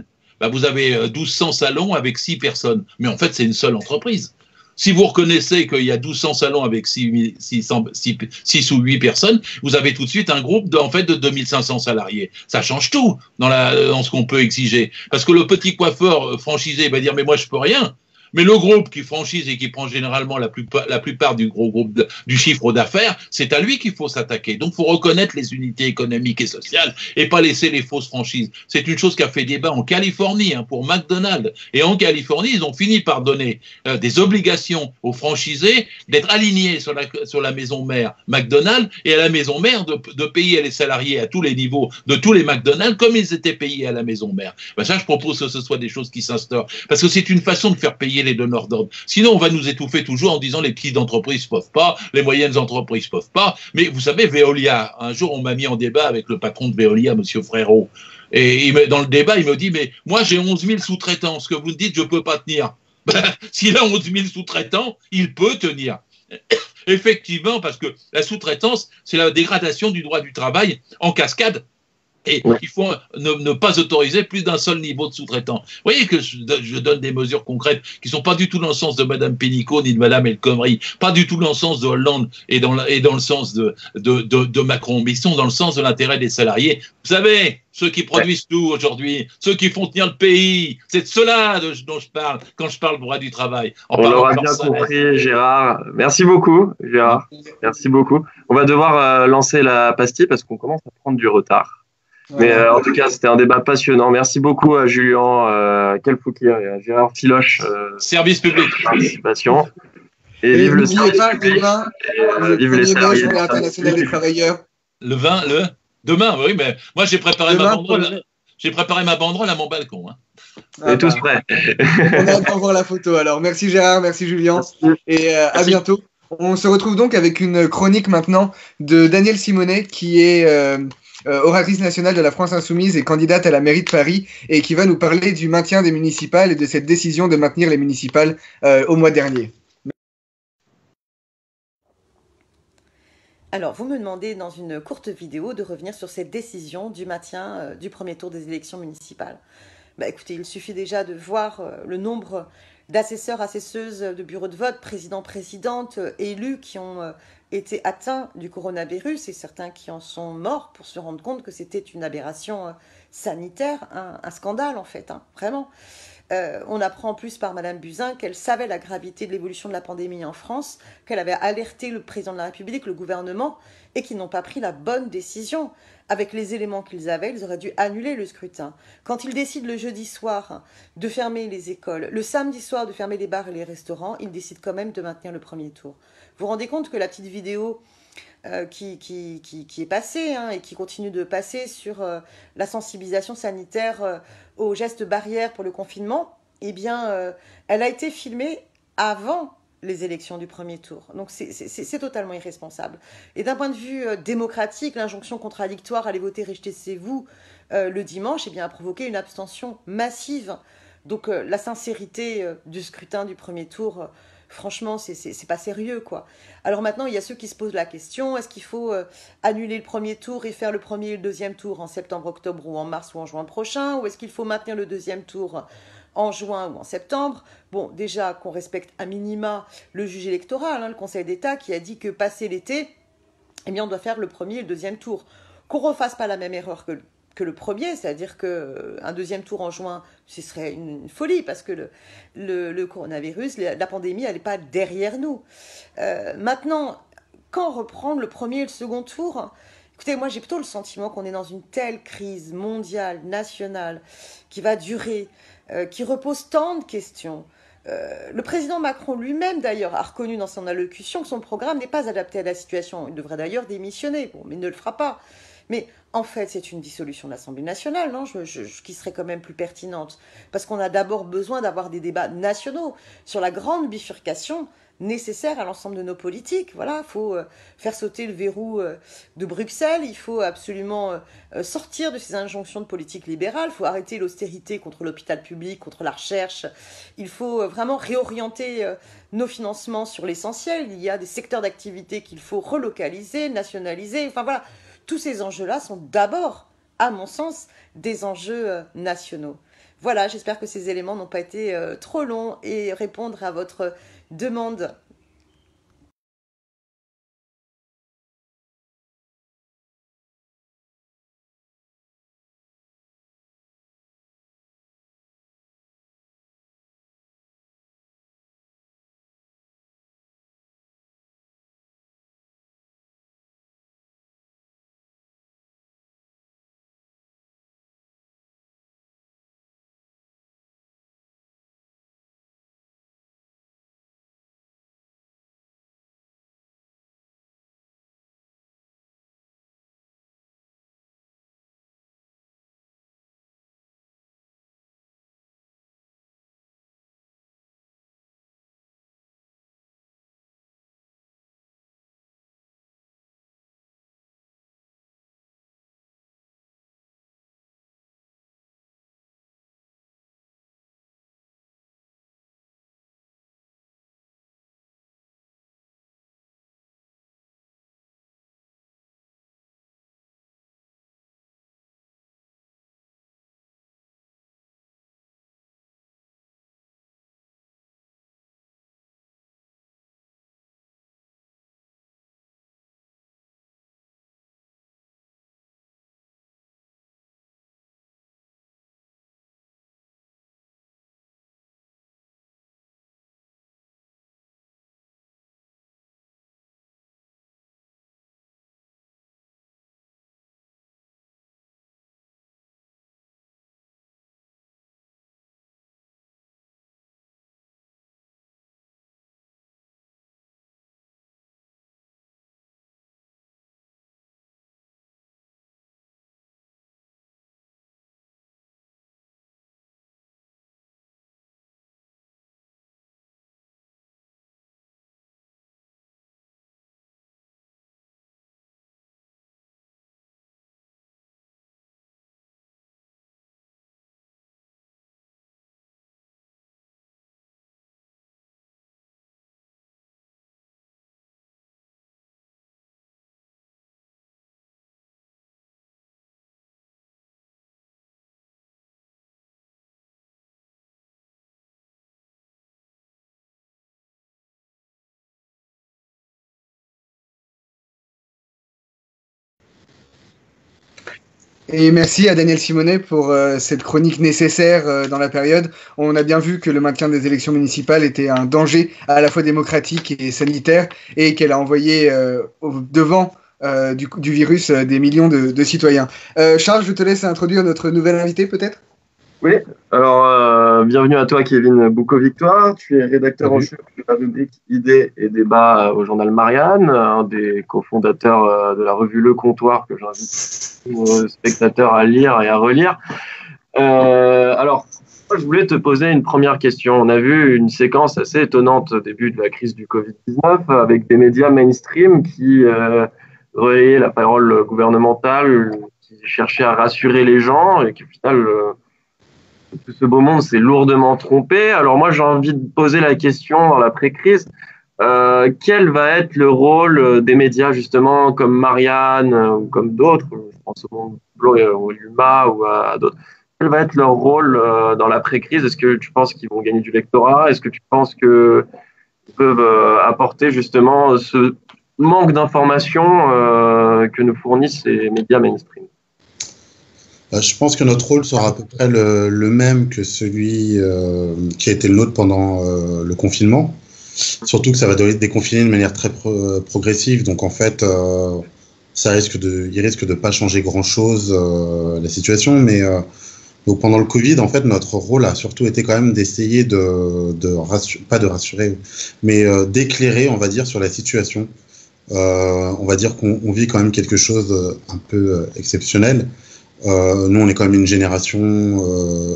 Speaker 11: vous avez 1200 salons avec 6 personnes. Mais en fait, c'est une seule entreprise. Si vous reconnaissez qu'il y a 1200 salons avec 6 ou 8 personnes, vous avez tout de suite un groupe de 2500 salariés. Ça change tout dans ce qu'on peut exiger. Parce que le petit coiffeur franchisé va dire « mais moi je peux rien ». Mais le groupe qui franchise et qui prend généralement la plupart du gros groupe du chiffre d'affaires, c'est à lui qu'il faut s'attaquer. Donc, il faut reconnaître les unités économiques et sociales et pas laisser les fausses franchises. C'est une chose qui a fait débat en Californie pour McDonald's. Et en Californie, ils ont fini par donner des obligations aux franchisés d'être alignés sur la maison mère McDonald's et à la maison mère de payer les salariés à tous les niveaux de tous les McDonald's comme ils étaient payés à la maison mère. Ça, je propose que ce soit des choses qui s'instaurent. Parce que c'est une façon de faire payer les donneurs d'ordre. Sinon, on va nous étouffer toujours en disant les petites entreprises peuvent pas, les moyennes entreprises peuvent pas. Mais vous savez, Veolia, un jour, on m'a mis en débat avec le patron de Veolia, monsieur Frérot. Et dans le débat, il me dit, mais moi, j'ai 11 000 sous-traitants. Ce que vous me dites, je peux pas tenir. S'il a 11 000 sous-traitants, il peut tenir. Effectivement, parce que la sous-traitance, c'est la dégradation du droit du travail en cascade. Et il faut ne pas autoriser plus d'un seul niveau de sous-traitant. Vous voyez que je donne des mesures concrètes qui ne sont pas du tout dans le sens de Mme Pénicaud ni de Mme El Khomri, pas du tout dans le sens de Hollande et dans le sens de Macron, mais ils sont dans le sens de l'intérêt des salariés. Vous savez, ceux qui produisent tout aujourd'hui, ceux qui font tenir le pays, c'est de cela dont je parle quand je parle droit du travail.
Speaker 2: On l'aura bien compris, Gérard. Merci beaucoup, Gérard. Merci beaucoup. On va devoir lancer la pastille parce qu'on commence à prendre du retard. Mais
Speaker 1: Voilà.
Speaker 2: en tout cas, c'était un débat passionnant. Merci beaucoup à Julien Kelfoukir et à Gérard Filoche
Speaker 11: Service public.
Speaker 2: pour leur participation. Et
Speaker 1: Et
Speaker 2: vive le
Speaker 1: n'oubliez
Speaker 2: service
Speaker 1: pas,
Speaker 2: public
Speaker 1: demain,
Speaker 2: et
Speaker 1: le
Speaker 2: vive les
Speaker 1: 1er mai,
Speaker 2: salariés du
Speaker 1: Journée
Speaker 2: service
Speaker 1: internationale des
Speaker 2: public.
Speaker 1: travailleurs.
Speaker 11: Le 20, demain, oui, mais moi j'ai préparé ma
Speaker 1: Demain, pour
Speaker 11: banderole. J'ai préparé ma banderole à mon balcon. Hein.
Speaker 2: On est tous prêts.
Speaker 1: On a hâte d'en voir la photo alors. Merci Gérard, merci Julien.
Speaker 2: Merci.
Speaker 1: Et à
Speaker 11: Merci.
Speaker 1: bientôt. On se retrouve donc avec une chronique maintenant de Danielle Simonet, qui est oratrice nationale de la France Insoumise et candidate à la mairie de Paris, et qui va nous parler du maintien des municipales et de cette décision de maintenir les municipales au mois dernier.
Speaker 12: Alors, vous me demandez dans une courte vidéo de revenir sur cette décision du maintien du premier tour des élections municipales. Bah, écoutez, il suffit déjà de voir le nombre d'assesseurs, assesseuses de bureaux de vote, présidents, présidentes, élus qui ont été atteints du coronavirus et certains qui en sont morts pour se rendre compte que c'était une aberration sanitaire, un scandale en fait, hein, vraiment. On apprend en plus par Madame Buzyn qu'elle savait la gravité de l'évolution de la pandémie en France, qu'elle avait alerté le président de la République, le gouvernement, et qu'ils n'ont pas pris la bonne décision. Avec les éléments qu'ils avaient, ils auraient dû annuler le scrutin. Quand ils décident le jeudi soir de fermer les écoles, le samedi soir de fermer les bars et les restaurants, ils décident quand même de maintenir le premier tour. Vous vous rendez compte que la petite vidéo qui est passée et qui continue de passer sur la sensibilisation sanitaire aux gestes barrières pour le confinement, eh bien, elle a été filmée avant les élections du premier tour. Donc c'est totalement irresponsable. Et d'un point de vue démocratique, l'injonction contradictoire « allez voter, restez-vous » le dimanche, eh bien, a provoqué une abstention massive. Donc la sincérité du scrutin du premier tour, franchement, c'est pas sérieux, quoi. Alors maintenant, il y a ceux qui se posent la question, est-ce qu'il faut annuler le premier tour et faire le premier et le deuxième tour en septembre, octobre ou en mars ou en juin prochain, ou est-ce qu'il faut maintenir le deuxième tour en juin ou en septembre? Bon, déjà qu'on respecte à minima le juge électoral, le Conseil d'État, qui a dit que passé l'été, eh bien, on doit faire le premier et le deuxième tour. Qu'on ne refasse pas la même erreur que le premier, c'est-à-dire qu'un deuxième tour en juin, ce serait une folie, parce que le coronavirus, la pandémie, elle n'est pas derrière nous. Maintenant, quand reprendre le premier et le second tour? Écoutez, moi j'ai plutôt le sentiment qu'on est dans une telle crise mondiale, nationale, qui va durer, qui repose tant de questions. Le président Macron lui-même, d'ailleurs, a reconnu dans son allocution que son programme n'est pas adapté à la situation. Il devrait d'ailleurs démissionner, bon, mais il ne le fera pas. Mais en fait, c'est une dissolution de l'Assemblée nationale, non qui serait quand même plus pertinente. Parce qu'on a d'abord besoin d'avoir des débats nationaux sur la grande bifurcation nécessaire à l'ensemble de nos politiques. Voilà, il faut faire sauter le verrou de Bruxelles, il faut absolument sortir de ces injonctions de politique libérale, il faut arrêter l'austérité contre l'hôpital public, contre la recherche, il faut vraiment réorienter nos financements sur l'essentiel. Il y a des secteurs d'activité qu'il faut relocaliser, nationaliser, enfin voilà. Tous ces enjeux-là sont d'abord, à mon sens, des enjeux nationaux. Voilà, j'espère que ces éléments n'ont pas été trop longs et répondre à votre demande
Speaker 1: Et merci à Daniel Simonet pour cette chronique nécessaire dans la période. On a bien vu que le maintien des élections municipales était un danger à la fois démocratique et sanitaire et qu'elle a envoyé au devant du virus des millions de citoyens. Charles, je te laisse introduire notre nouvel invité peut-être.
Speaker 2: Oui, alors bienvenue à toi Kevin Boucault-Victoire, tu es rédacteur en chef de la rubrique Idées et débats au journal Marianne, un des cofondateurs de la revue Le Comptoir que j'invite nos spectateurs à lire et à relire. Alors, je voulais te poser une première question. On a vu une séquence assez étonnante au début de la crise du Covid-19 avec des médias mainstream qui relayaient la parole gouvernementale, qui cherchaient à rassurer les gens et qui au final... ce beau monde s'est lourdement trompé. Alors moi, j'ai envie de poser la question dans l'après-crise. Quel va être le rôle des médias, justement, comme Marianne ou comme d'autres, je pense au Monde Bleu, au Luma ou à d'autres. Quel va être leur rôle dans l'après-crise? Est-ce que tu penses qu'ils vont gagner du lectorat? Est-ce que tu penses qu'ils peuvent apporter justement ce manque d'informations que nous fournissent les médias mainstream?
Speaker 10: Je pense que notre rôle sera à peu près le même que celui qui a été le nôtre pendant le confinement. Surtout que ça va devoir être déconfiné de manière très progressive. Donc en fait, il risque de pas changer grand-chose la situation. Mais donc pendant le Covid, en fait, notre rôle a surtout été quand même d'essayer pas de rassurer, mais d'éclairer, on va dire, sur la situation. On va dire qu'on vit quand même quelque chose un peu exceptionnel. Nous, on est quand même une génération,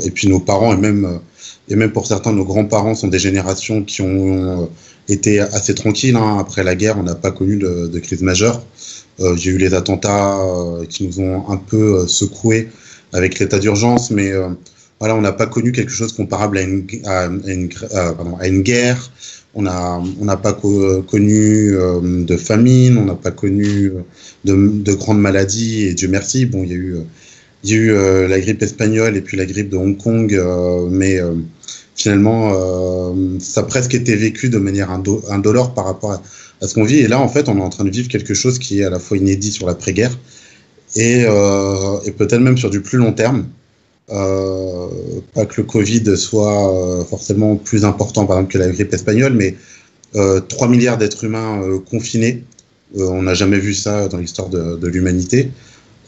Speaker 10: et puis nos parents, et même pour certains, nos grands-parents sont des générations qui ont été assez tranquilles. Hein. Après la guerre, on n'a pas connu de crise majeure. J'ai eu les attentats qui nous ont un peu secoués avec l'état d'urgence, mais voilà, on n'a pas connu quelque chose comparable à une guerre. On n'a pas connu de famine, on n'a pas connu de grandes maladies, et Dieu merci. Bon, il y a eu la grippe espagnole et puis la grippe de Hong Kong, mais finalement, ça a presque été vécu de manière indolore par rapport à ce qu'on vit. Et là, en fait, on est en train de vivre quelque chose qui est à la fois inédit sur l'après-guerre et peut-être même sur du plus long terme. Pas que le Covid soit forcément plus important, par exemple, que la grippe espagnole, mais 3 milliards d'êtres humains confinés. On n'a jamais vu ça dans l'histoire de l'humanité.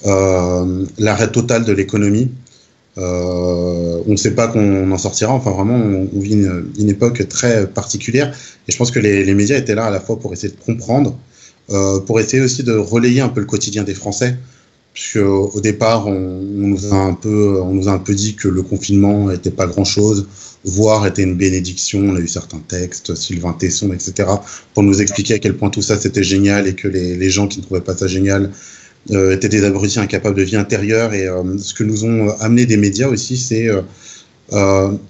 Speaker 10: L'arrêt total de l'économie. On ne sait pas qu'on en sortira. Enfin, vraiment, on vit une époque très particulière. Et je pense que les médias étaient là à la fois pour essayer de comprendre, pour essayer aussi de relayer un peu le quotidien des Français. Puisque au départ, on nous a un peu dit que le confinement n'était pas grand-chose, voire était une bénédiction. On a eu certains textes, Sylvain Tesson, etc., pour nous expliquer à quel point tout ça c'était génial et que les gens qui ne trouvaient pas ça génial étaient des abrutis incapables de vie intérieure. Et ce que nous ont amené des médias aussi, c'est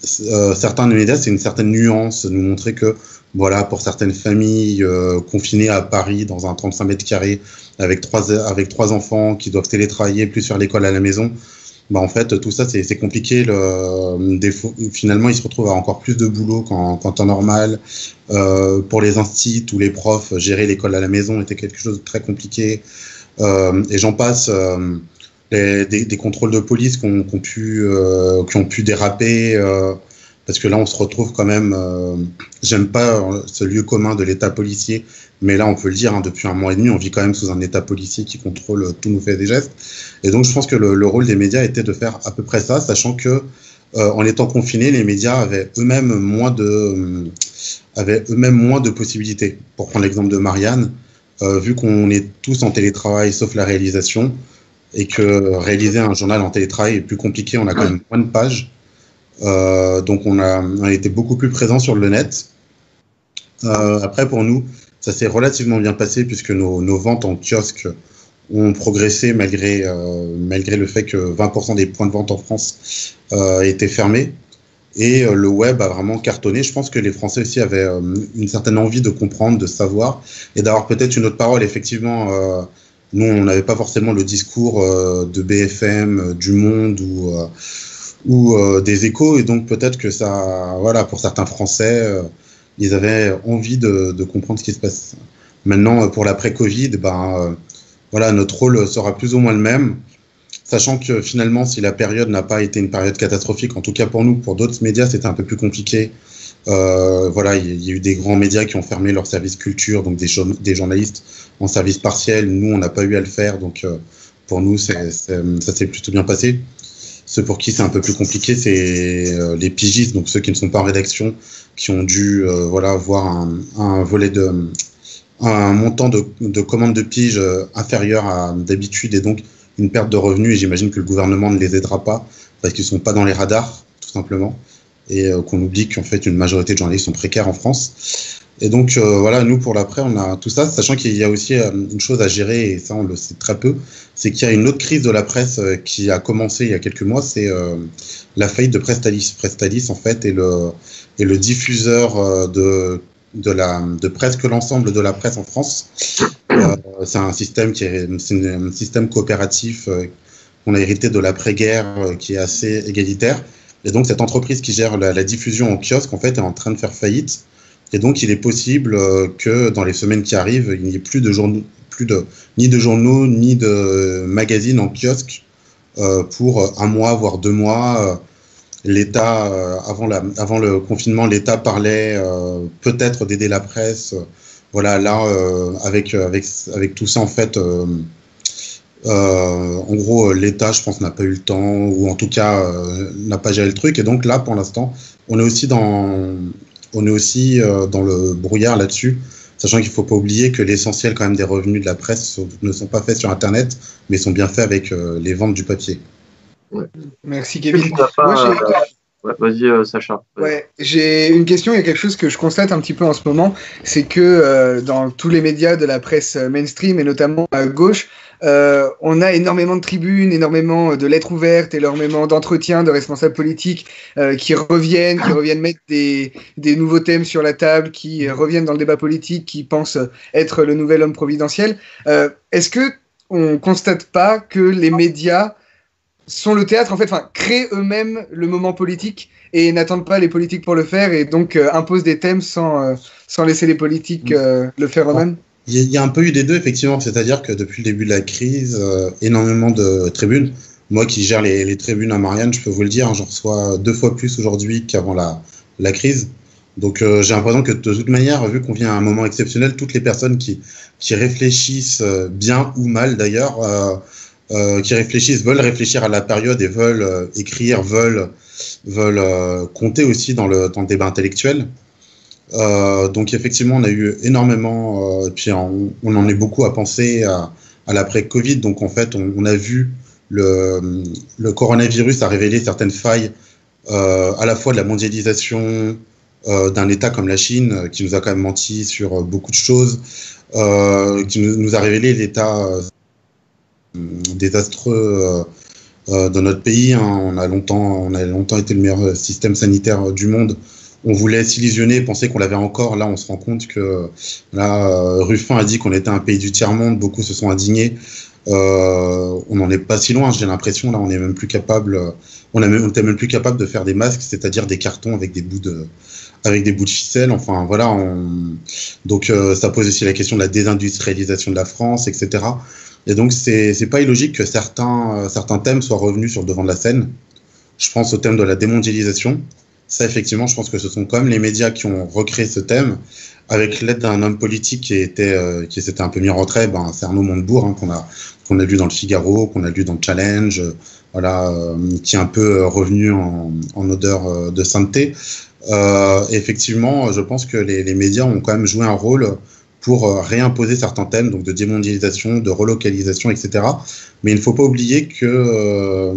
Speaker 10: certains des médias, c'est une certaine nuance, nous montrer que voilà, pour certaines familles confinées à Paris dans un 35 mètres carrés avec trois enfants qui doivent télétravailler plus faire l'école à la maison, bah en fait tout ça c'est compliqué. Finalement ils se retrouvent à encore plus de boulot qu'en temps normal. Pour les instituts ou les profs, gérer l'école à la maison était quelque chose de très compliqué. Et j'en passe. Des contrôles de police qui ont pu déraper, parce que là on se retrouve quand même, j'aime pas ce lieu commun de l'état policier, mais là on peut le dire, hein, depuis 1 mois et demi on vit quand même sous un état policier qui contrôle tous nos faits et gestes. Et donc je pense que le rôle des médias était de faire à peu près ça, sachant que en étant confinés, les médias avaient eux-mêmes moins de possibilités. Pour prendre l'exemple de Marianne, vu qu'on est tous en télétravail sauf la réalisation, et que réaliser un journal en télétravail est plus compliqué, on a quand même moins de pages. Donc on a été beaucoup plus présent sur le net. Après pour nous, ça s'est relativement bien passé puisque nos ventes en kiosque ont progressé malgré le fait que 20% des points de vente en France étaient fermés. Et le web a vraiment cartonné. Je pense que les Français aussi avaient une certaine envie de comprendre, de savoir, et d'avoir peut-être une autre parole. Effectivement, nous, on n'avait pas forcément le discours de BFM, du Monde ou des Échos, et donc peut-être que ça, voilà, pour certains Français, ils avaient envie de comprendre ce qui se passe. Maintenant, pour l'après-Covid, voilà, notre rôle sera plus ou moins le même. sachant que finalement, si la période n'a pas été une période catastrophique, en tout cas pour nous, pour d'autres médias, c'était un peu plus compliqué. Voilà, il y a eu des grands médias qui ont fermé leur service culture, donc des journalistes en service partiel. Nous, on n'a pas eu à le faire, donc pour nous, ça s'est plutôt bien passé. Ceux pour qui c'est un peu plus compliqué, c'est les pigistes, donc ceux qui ne sont pas en rédaction, qui ont dû voilà, avoir un volet un montant de commandes de pige inférieur à d'habitude et donc une perte de revenus. Et j'imagine que le gouvernement ne les aidera pas parce qu'ils ne sont pas dans les radars, tout simplement. Et qu'on oublie qu'en fait, une majorité de journalistes sont précaires en France. Et donc, voilà, nous, pour l'après, on a tout ça, sachant qu'il y a aussi une chose à gérer, et ça, on le sait très peu, c'est qu'il y a une autre crise de la presse qui a commencé il y a quelques mois, c'est la faillite de Prestalis. Prestalis, en fait, est le diffuseur de presque l'ensemble de la presse en France. C'est un système un système coopératif qu'on a hérité de l'après-guerre qui est assez égalitaire. Et donc, cette entreprise qui gère la diffusion en kiosque, en fait, est en train de faire faillite. Et donc, il est possible que dans les semaines qui arrivent, il n'y ait plus de journaux, ni de journaux, ni de magazines en kiosque pour un mois, voire 2 mois. L'État, avant le confinement, l'État parlait peut-être d'aider la presse. Voilà, là, avec tout ça, en fait, en gros, l'État, je pense, n'a pas eu le temps, ou en tout cas, n'a pas géré le truc. Et donc là, pour l'instant, on est aussi dans le brouillard là-dessus, sachant qu'il ne faut pas oublier que l'essentiel quand même des revenus de la presse ne sont pas faits sur Internet, mais sont bien faits avec les ventes du papier.
Speaker 1: Ouais. Merci Kevin.
Speaker 2: Vas-y Sacha.
Speaker 1: Ouais, j'ai une question, il y a quelque chose que je constate un petit peu en ce moment, c'est que dans tous les médias de la presse mainstream et notamment à gauche, on a énormément de tribunes, énormément de lettres ouvertes, énormément d'entretiens de responsables politiques qui reviennent mettre des nouveaux thèmes sur la table, qui reviennent dans le débat politique, qui pensent être le nouvel homme providentiel. Est-ce que on constate pas que les médias sont le théâtre, en fait, créent eux-mêmes le moment politique et n'attendent pas les politiques pour le faire et donc imposent des thèmes sans laisser les politiques le faire eux-mêmes?
Speaker 10: Il y a un peu eu des deux, effectivement. C'est-à-dire que depuis le début de la crise, énormément de tribunes. Moi qui gère les tribunes à Marianne, je peux vous le dire, j'en reçois 2 fois plus aujourd'hui qu'avant la crise. Donc j'ai l'impression que de toute manière, vu qu'on vient à un moment exceptionnel, toutes les personnes qui réfléchissent bien ou mal d'ailleurs, qui veulent réfléchir à la période et veulent écrire, veulent compter aussi dans le débat intellectuel. Donc effectivement, on a eu énormément, et puis on en est beaucoup à penser à l'après-Covid. Donc en fait, on a vu le coronavirus a révélé certaines failles à la fois de la mondialisation d'un État comme la Chine, qui nous a quand même menti sur beaucoup de choses, qui nous a révélé l'état désastreux de notre pays. On a longtemps été le meilleur système sanitaire du monde. On voulait s'illusionner, penser qu'on l'avait encore. Là, on se rend compte que Ruffin a dit qu'on était un pays du tiers-monde. Beaucoup se sont indignés. On n'en est pas si loin, j'ai l'impression. Là, on était même plus capable de faire des masques, c'est-à-dire des cartons avec des bouts de ficelle. Enfin, voilà. Donc, ça pose aussi la question de la désindustrialisation de la France, etc. Et donc, c'est pas illogique que certains thèmes soient revenus sur le devant de la scène. Je pense au thème de la démondialisation. Ça, effectivement, je pense que ce sont quand même les médias qui ont recréé ce thème, avec l'aide d'un homme politique qui s'était un peu mis en retrait. C'est Arnaud Montebourg, qu'on a lu dans le Figaro, qu'on a lu dans le Challenge, voilà, qui est un peu revenu en odeur de sainteté. Et effectivement, je pense que les médias ont quand même joué un rôle pour réimposer certains thèmes, donc de démondialisation, de relocalisation, etc. Mais il ne faut pas oublier que,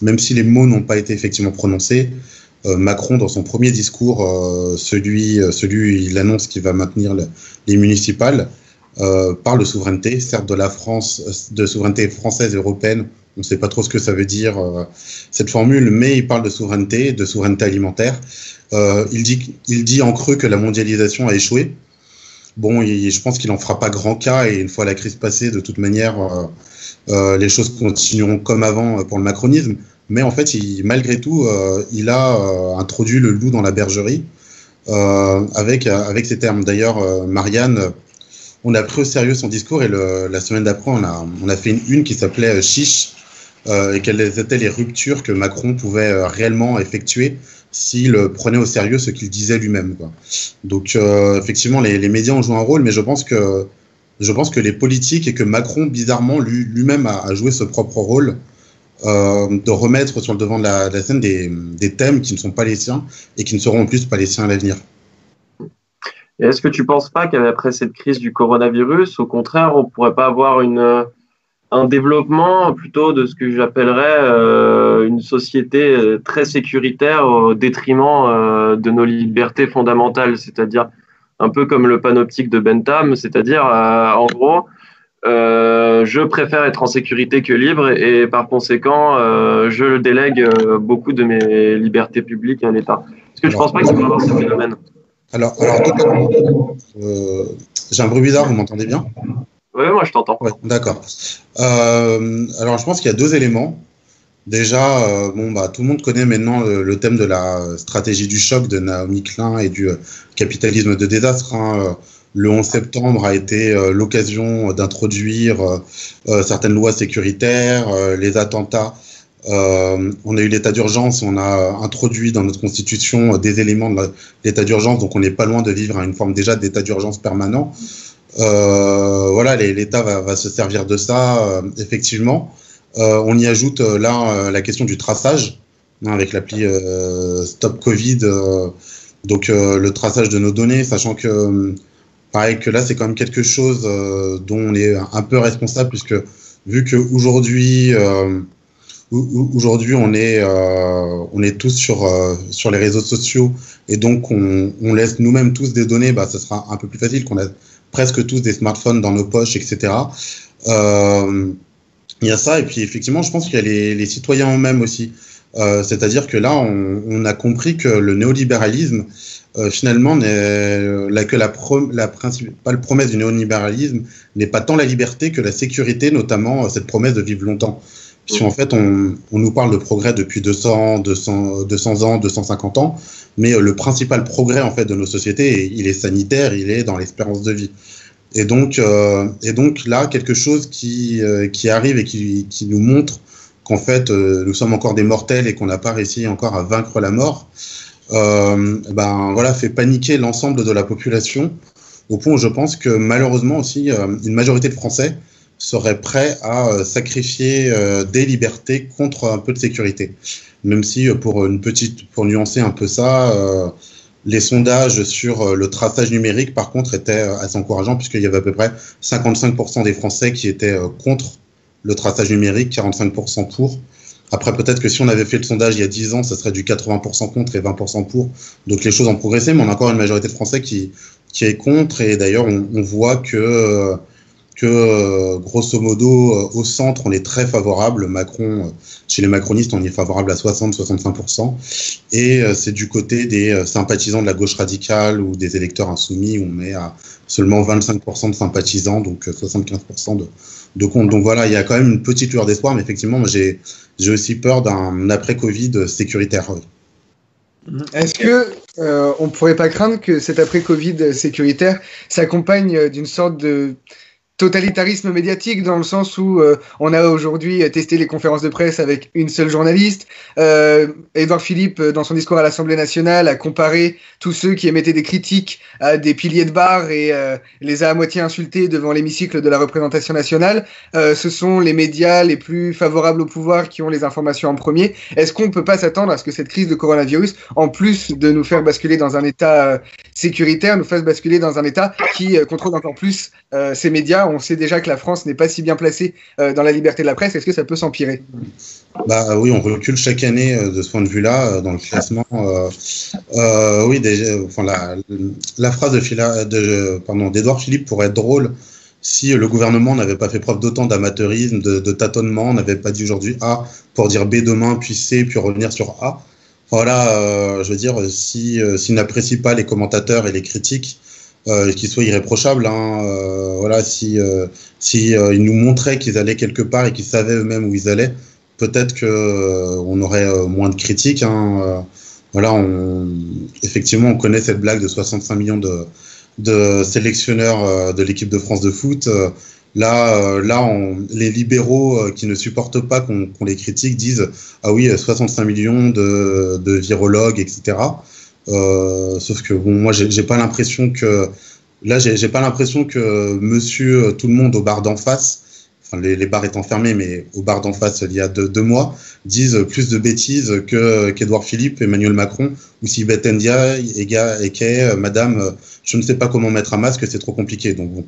Speaker 10: même si les mots n'ont pas été effectivement prononcés, Macron, dans son premier discours, il annonce qu'il va maintenir les municipales, parle de souveraineté, certes de la France, de souveraineté française et européenne. On ne sait pas trop ce que ça veut dire, cette formule, mais il parle de souveraineté alimentaire. Il dit en creux que la mondialisation a échoué. Bon, je pense qu'il n'en fera pas grand cas, et une fois la crise passée, de toute manière, les choses continueront comme avant pour le macronisme. Mais en fait, malgré tout, il a introduit le loup dans la bergerie avec ces termes. D'ailleurs, Marianne, on a pris au sérieux son discours, et la semaine d'après, on a fait une qui s'appelait Chiche, et quelles étaient les ruptures que Macron pouvait réellement effectuer s'il prenait au sérieux ce qu'il disait lui-même, quoi. Donc effectivement, les médias ont joué un rôle, mais je pense que les politiques et que Macron, bizarrement, lui-même a joué ce propre rôle de remettre sur le devant de la scène des thèmes qui ne sont pas les siens et qui ne seront en plus pas les siens à l'avenir.
Speaker 2: Et est-ce que tu ne penses pas qu'après cette crise du coronavirus, au contraire, on ne pourrait pas avoir un développement plutôt de ce que j'appellerais une société très sécuritaire au détriment de nos libertés fondamentales, c'est-à-dire un peu comme le panoptique de Bentham, c'est-à-dire en gros, je préfère être en sécurité que libre et par conséquent, je délègue beaucoup de mes libertés publiques à l'État. Est-ce que tu ne penses pas qu'il peut y avoir ce phénomène ?
Speaker 10: Alors j'ai un bruit bizarre, vous m'entendez bien ?
Speaker 2: Oui, moi je t'entends.
Speaker 10: Ouais, d'accord. Alors je pense qu'il y a deux éléments. Déjà, tout le monde connaît maintenant le thème de la stratégie du choc de Naomi Klein et du capitalisme de désastre, hein. Le 11 septembre a été l'occasion d'introduire certaines lois sécuritaires, les attentats. On a eu l'état d'urgence, on a introduit dans notre constitution des éléments de l'état d'urgence, donc on n'est pas loin de vivre à une forme déjà d'état d'urgence permanent. Voilà, l'État va se servir de ça, effectivement. On y ajoute là la question du traçage, hein, avec l'appli Stop Covid, donc le traçage de nos données, sachant que pareil que là c'est quand même quelque chose dont on est un peu responsable, puisque vu qu'aujourd'hui on est tous sur les réseaux sociaux et donc on laisse nous-mêmes tous des données, ça sera un peu plus facile, qu'on a presque tous des smartphones dans nos poches, etc. Il y a ça, et puis effectivement je pense qu'il y a les citoyens eux-mêmes aussi, c'est-à-dire que là on a compris que le néolibéralisme finalement la principale promesse du néolibéralisme n'est pas tant la liberté que la sécurité, notamment cette promesse de vivre longtemps. Puisqu'en fait, on nous parle de progrès depuis 200 ans, 250 ans, mais le principal progrès en fait de nos sociétés, il est sanitaire, il est dans l'espérance de vie. Et donc là, quelque chose qui arrive et qui nous montre qu'en fait, nous sommes encore des mortels et qu'on n'a pas réussi encore à vaincre la mort, voilà, fait paniquer l'ensemble de la population, au point où je pense que malheureusement aussi, une majorité de Français serait prêt à sacrifier des libertés contre un peu de sécurité. Même si, pour nuancer un peu ça, les sondages sur le traçage numérique, par contre, étaient assez encourageants, puisqu'il y avait à peu près 55% des Français qui étaient contre le traçage numérique, 45% pour. Après, peut-être que si on avait fait le sondage il y a 10 ans, ça serait du 80% contre et 20% pour. Donc les choses ont progressé, mais on a encore une majorité de Français qui est contre. Et d'ailleurs, on voit que grosso modo, au centre, on est très favorable. Macron, chez les macronistes, on y est favorable à 60-65%. Et c'est du côté des sympathisants de la gauche radicale ou des électeurs insoumis, où on est à seulement 25% de sympathisants, donc 75% de compte. Donc voilà, il y a quand même une petite lueur d'espoir, mais effectivement, moi, j'ai aussi peur d'un après-Covid sécuritaire.
Speaker 1: Est-ce que on ne pourrait pas craindre que cet après-Covid sécuritaire s'accompagne d'une sorte de totalitarisme médiatique, dans le sens où on a aujourd'hui testé les conférences de presse avec une seule journaliste. Édouard Philippe, dans son discours à l'Assemblée nationale, a comparé tous ceux qui émettaient des critiques à des piliers de bar et les a à moitié insultés devant l'hémicycle de la représentation nationale. Ce sont les médias les plus favorables au pouvoir qui ont les informations en premier. Est-ce qu'on ne peut pas s'attendre à ce que cette crise de coronavirus, en plus de nous faire basculer dans un état sécuritaire, nous fasse basculer dans un état qui contrôle encore plus ces médias? On sait déjà que la France n'est pas si bien placée dans la liberté de la presse. Est-ce que ça peut s'empirer?
Speaker 10: Oui, on recule chaque année de ce point de vue-là dans le classement. Oui, déjà, la phrase d'Édouard Philippe pourrait être drôle si le gouvernement n'avait pas fait preuve d'autant d'amateurisme, de tâtonnement, n'avait pas dit aujourd'hui A pour dire B demain, puis C, puis revenir sur A. Voilà, je veux dire, s'il n'apprécie pas les commentateurs et les critiques, qu'ils soient irréprochables, hein, voilà, si ils nous montraient qu'ils allaient quelque part et qu'ils savaient eux-mêmes où ils allaient, peut-être que on aurait moins de critiques, hein, voilà, effectivement, on connaît cette blague de 65 millions de sélectionneurs de l'équipe de France de foot. Les libéraux qui ne supportent pas qu'on les critique disent ah oui, 65 millions de virologues, etc. Sauf que bon, moi j'ai pas l'impression que j'ai pas l'impression que Monsieur Tout le Monde au bar d'en face, enfin les bars étant fermés, mais au bar d'en face il y a 2 mois, disent plus de bêtises qu'Édouard Philippe, Emmanuel Macron ou Sibeth Ndiaye et Madame, je ne sais pas comment mettre un masque, c'est trop compliqué. Donc bon,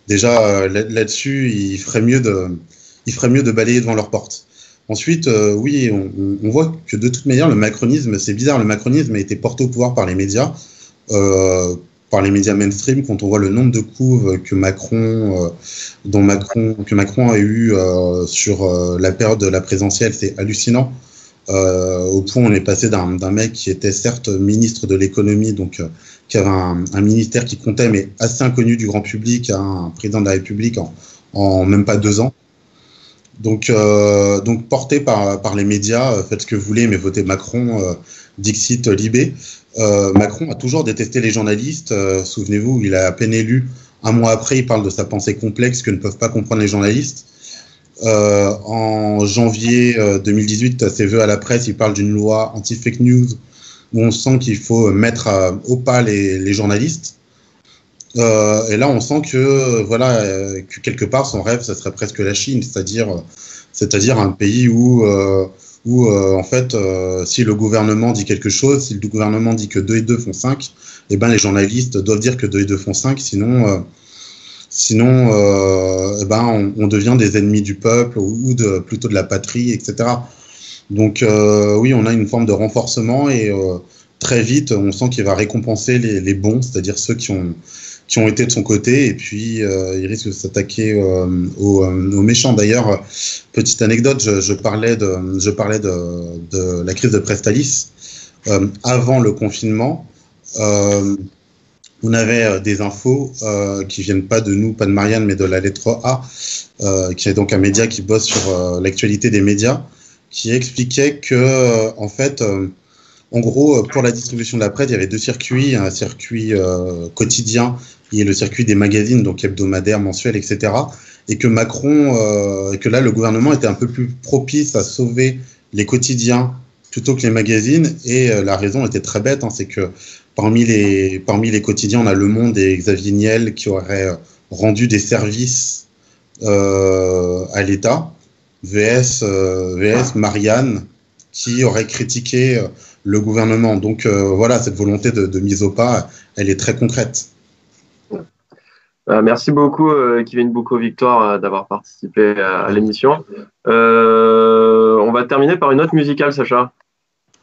Speaker 10: déjà là-dessus, il ferait mieux de balayer devant leur porte. Ensuite, oui, on voit que de toute manière, le macronisme, c'est bizarre, le macronisme a été porté au pouvoir par les médias mainstream. Quand on voit le nombre de couves que Macron a eu sur la période de la présidentielle, c'est hallucinant. Au point où on est passé d'un mec qui était certes ministre de l'économie, donc qui avait un ministère qui comptait, mais assez inconnu du grand public, à un président de la République en même pas 2 ans. Donc porté par les médias, faites ce que vous voulez, mais votez Macron, Dixit Libé. Macron a toujours détesté les journalistes. Souvenez-vous, il a à peine élu. Un mois après, il parle de sa pensée complexe que ne peuvent pas comprendre les journalistes. En janvier 2018, à ses vœux à la presse, il parle d'une loi anti-fake news où on sent qu'il faut mettre au pas les journalistes. Et là, on sent que quelque part, son rêve, ça serait presque la Chine, c'est-à-dire un pays où en fait, si le gouvernement dit quelque chose, si le gouvernement dit que 2 et 2 font 5, eh ben les journalistes doivent dire que 2 et 2 font 5, sinon on devient des ennemis du peuple ou plutôt de la patrie, etc. Donc oui, on a une forme de renforcement et très vite, on sent qu'il va récompenser les bons, c'est-à-dire ceux qui ont été de son côté, et puis il risque de s'attaquer aux méchants. D'ailleurs, petite anecdote, je parlais de la crise de Prestalis. Avant le confinement, on avait des infos qui viennent pas de nous, pas de Marianne, mais de la lettre A, qui est donc un média qui bosse sur l'actualité des médias, qui expliquait que en fait, en gros, pour la distribution de la presse, il y avait 2 circuits, un circuit quotidien et le circuit des magazines, donc hebdomadaires, mensuels, etc. Et que que là, le gouvernement était un peu plus propice à sauver les quotidiens plutôt que les magazines. Et la raison était très bête, c'est que parmi les quotidiens, on a Le Monde et Xavier Niel qui auraient rendu des services à l'État, VS Marianne qui aurait critiqué le gouvernement. Donc voilà, cette volonté de mise au pas, elle est très concrète.
Speaker 2: Merci beaucoup, Kevin Boucaud-Victoire, d'avoir participé à l'émission. On va terminer par une note musicale, Sacha.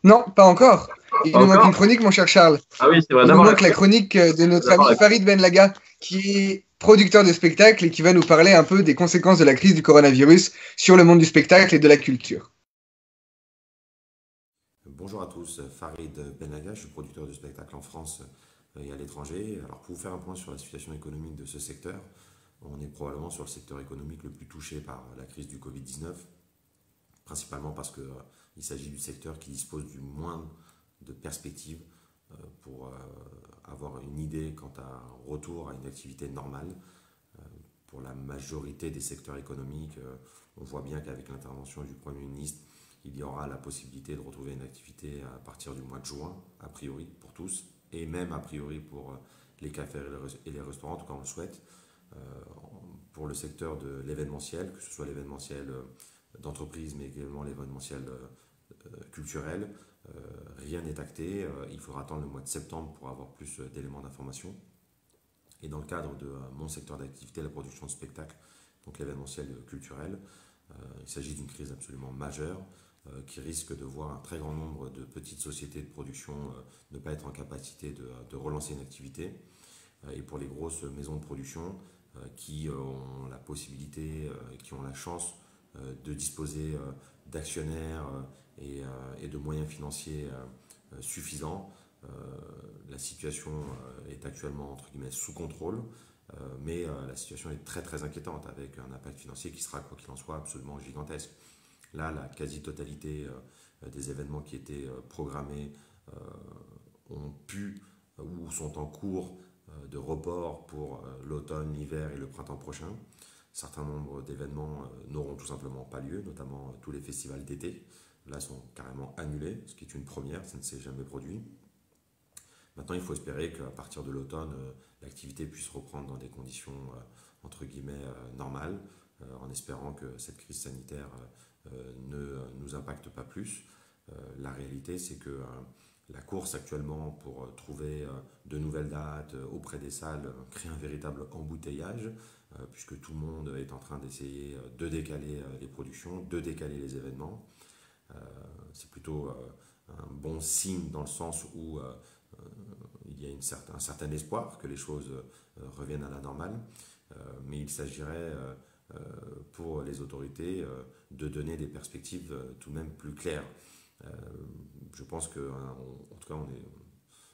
Speaker 1: Non, pas encore. Il nous manque une chronique, mon cher Charles.
Speaker 2: Ah oui, c'est vrai.
Speaker 1: Il nous manque la chronique de notre ami Farid Benlaga, qui est producteur de spectacle et qui va nous parler un peu des conséquences de la crise du coronavirus sur le monde du spectacle et de la culture.
Speaker 6: Bonjour à tous, Farid Benlaga, je suis producteur de spectacle en France et à l'étranger. Alors pour vous faire un point sur la situation économique de ce secteur, on est probablement sur le secteur économique le plus touché par la crise du Covid-19, principalement parce qu'il s'agit du secteur qui dispose du moins de perspectives pour avoir une idée quant à un retour à une activité normale. Pour la majorité des secteurs économiques, on voit bien qu'avec l'intervention du Premier ministre, il y aura la possibilité de retrouver une activité à partir du mois de juin, a priori pour tous, et même a priori pour les cafés et les restaurants, en tout cas on le souhaite. Pour le secteur de l'événementiel, que ce soit l'événementiel d'entreprise, mais également l'événementiel culturel, rien n'est acté. Il faudra attendre le mois de septembre pour avoir plus d'éléments d'information. Et dans le cadre de mon secteur d'activité, la production de spectacles, donc l'événementiel culturel, il s'agit d'une crise absolument majeure qui risque de voir un très grand nombre de petites sociétés de production ne pas être en capacité de relancer une activité. Et pour les grosses maisons de production qui ont la possibilité, qui ont la chance de disposer d'actionnaires et de moyens financiers suffisants, la situation est actuellement entre guillemets sous contrôle, mais la situation est très très inquiétante avec un impact financier qui sera, quoi qu'il en soit, absolument gigantesque. Là, la quasi-totalité des événements qui étaient programmés ont pu ou sont en cours de report pour l'automne, l'hiver et le printemps prochain. certain nombre d'événements n'auront tout simplement pas lieu, notamment tous les festivals d'été. Là, sont carrément annulés, ce qui est une première, ça ne s'est jamais produit. Maintenant, il faut espérer qu'à partir de l'automne, l'activité puisse reprendre dans des conditions, entre guillemets, normales, en espérant que cette crise sanitaire ne nous impacte pas plus. La réalité, c'est que la course actuellement pour trouver de nouvelles dates auprès des salles crée un véritable embouteillage, puisque tout le monde est en train d'essayer de décaler les productions, de décaler les événements. C'est plutôt un bon signe dans le sens où il y a un certain espoir que les choses reviennent à la normale, mais il s'agirait pour les autorités de donner des perspectives tout de même plus claires. Je pense que, en tout cas, on est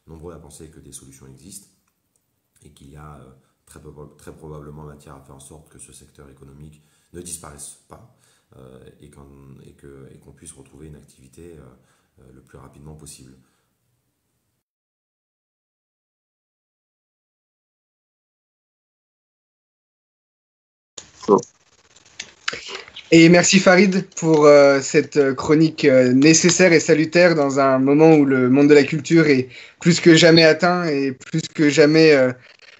Speaker 6: nombreux à penser que des solutions existent et qu'il y a très probablement matière à faire en sorte que ce secteur économique ne disparaisse pas et qu'on puisse retrouver une activité le plus rapidement possible.
Speaker 1: Et merci Farid pour cette chronique nécessaire et salutaire dans un moment où le monde de la culture est plus que jamais atteint et plus que jamais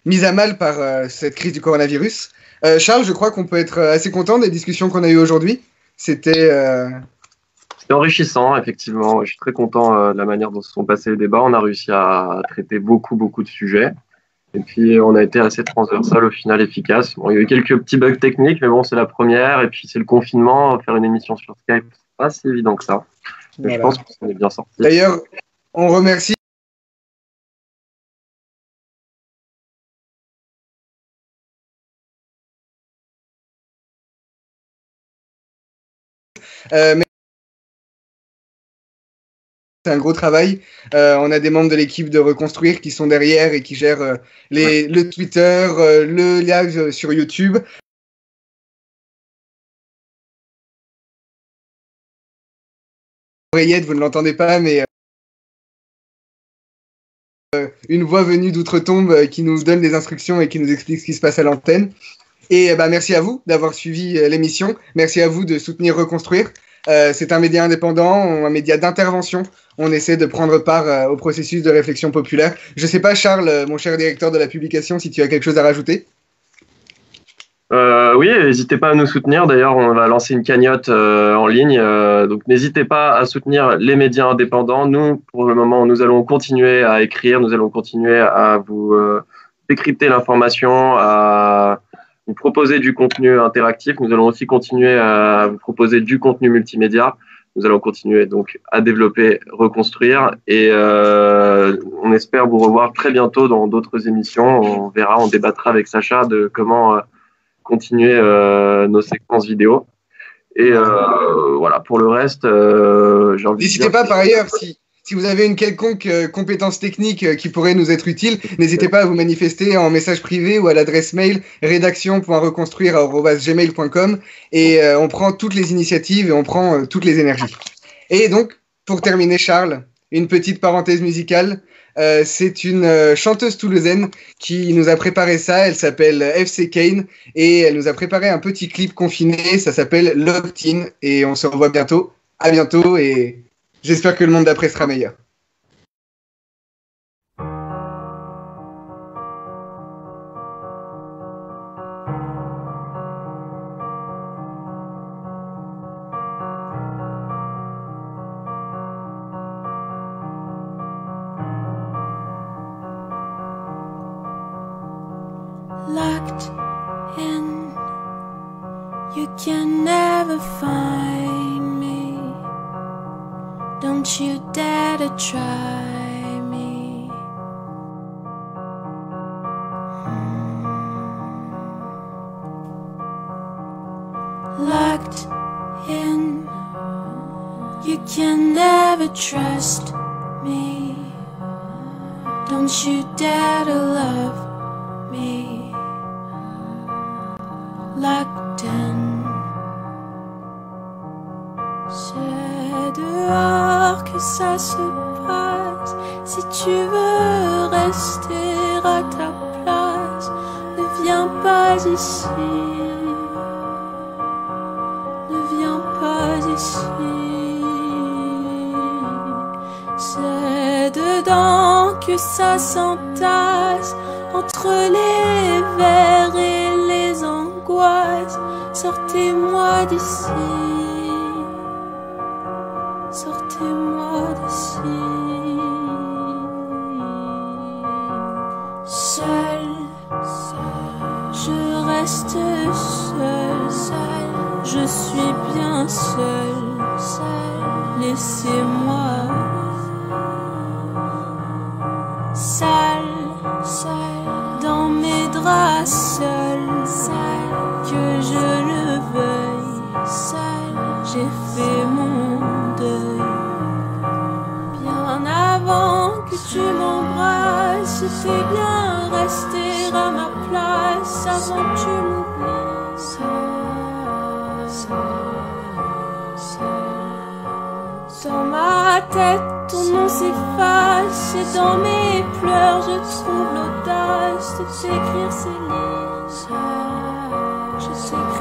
Speaker 1: mis à mal par cette crise du coronavirus. Charles, je crois qu'on peut être assez content des discussions qu'on a eues aujourd'hui. C'était
Speaker 2: enrichissant, effectivement. Je suis très content de la manière dont se sont passés les débats. On a réussi à traiter beaucoup de sujets. Et puis, on a été assez transversal, au final, efficace. Bon, il y a eu quelques petits bugs techniques, mais bon, c'est la première. Et puis, c'est le confinement. Faire une émission sur Skype, c'est pas si évident que ça. Mais voilà. Je pense qu'on est bien sorti.
Speaker 1: D'ailleurs, on remercie mais c'est un gros travail. On a des membres de l'équipe de Reconstruire qui sont derrière et qui gèrent le Twitter, le live sur YouTube. Oreillette, vous ne l'entendez pas, mais une voix venue d'outre-tombe qui nous donne des instructions et qui nous explique ce qui se passe à l'antenne. Et merci à vous d'avoir suivi l'émission. Merci à vous de soutenir Reconstruire. C'est un média indépendant, un média d'intervention. On essaie de prendre part au processus de réflexion populaire. Je ne sais pas, Charles, mon cher directeur de la publication, si tu as quelque chose à rajouter.
Speaker 2: Oui, n'hésitez pas à nous soutenir. D'ailleurs, on va lancer une cagnotte en ligne. Donc, n'hésitez pas à soutenir les médias indépendants. Nous, pour le moment, nous allons continuer à écrire. Nous allons continuer à vous décrypter l'information, à vous proposer du contenu interactif. Nous allons aussi continuer à vous proposer du contenu multimédia. Nous allons continuer donc à développer, reconstruire et on espère vous revoir très bientôt dans d'autres émissions. On verra, on débattra avec Sacha de comment continuer nos séquences vidéo. Et voilà, pour le reste, j'ai envie
Speaker 1: N'hésitez pas par ailleurs, si vous avez une quelconque compétence technique qui pourrait nous être utile, n'hésitez pas à vous manifester en message privé ou à l'adresse mail rédaction.reconstruire@gmail.com et on prend toutes les initiatives et on prend toutes les énergies. Et donc, pour terminer, Charles, une petite parenthèse musicale. C'est une chanteuse toulousaine qui nous a préparé ça. Elle s'appelle FC Kane et elle nous a préparé un petit clip confiné. Ça s'appelle Locked In et on se revoit bientôt. À bientôt et j'espère que le monde d'après sera meilleur.
Speaker 13: Locked in, you can never find me. Don't you dare to try me. Locked in, you can never trust me. Don't you dare to love me. Locked in. C'est dehors que ça se passe. Si tu veux rester à ta place, ne viens pas ici. d'ici. C'est dedans que ça s'entasse, entre les vers et les angoisses. Sortez-moi d'ici, sortez-moi d'ici. Seul, je reste seul, je suis bien seul, laissez-moi. Sale, dans mes draps, seul, que je le veuille, j'ai fait mon deuil. Bien avant que tu m'embrasses, j'étais bien rester à ma place avant que tu m'oublies. Dans ma tête, ton nom s'efface et dans mes pleurs, je trouve l'audace de t'écrire ces lignes. Je t'écris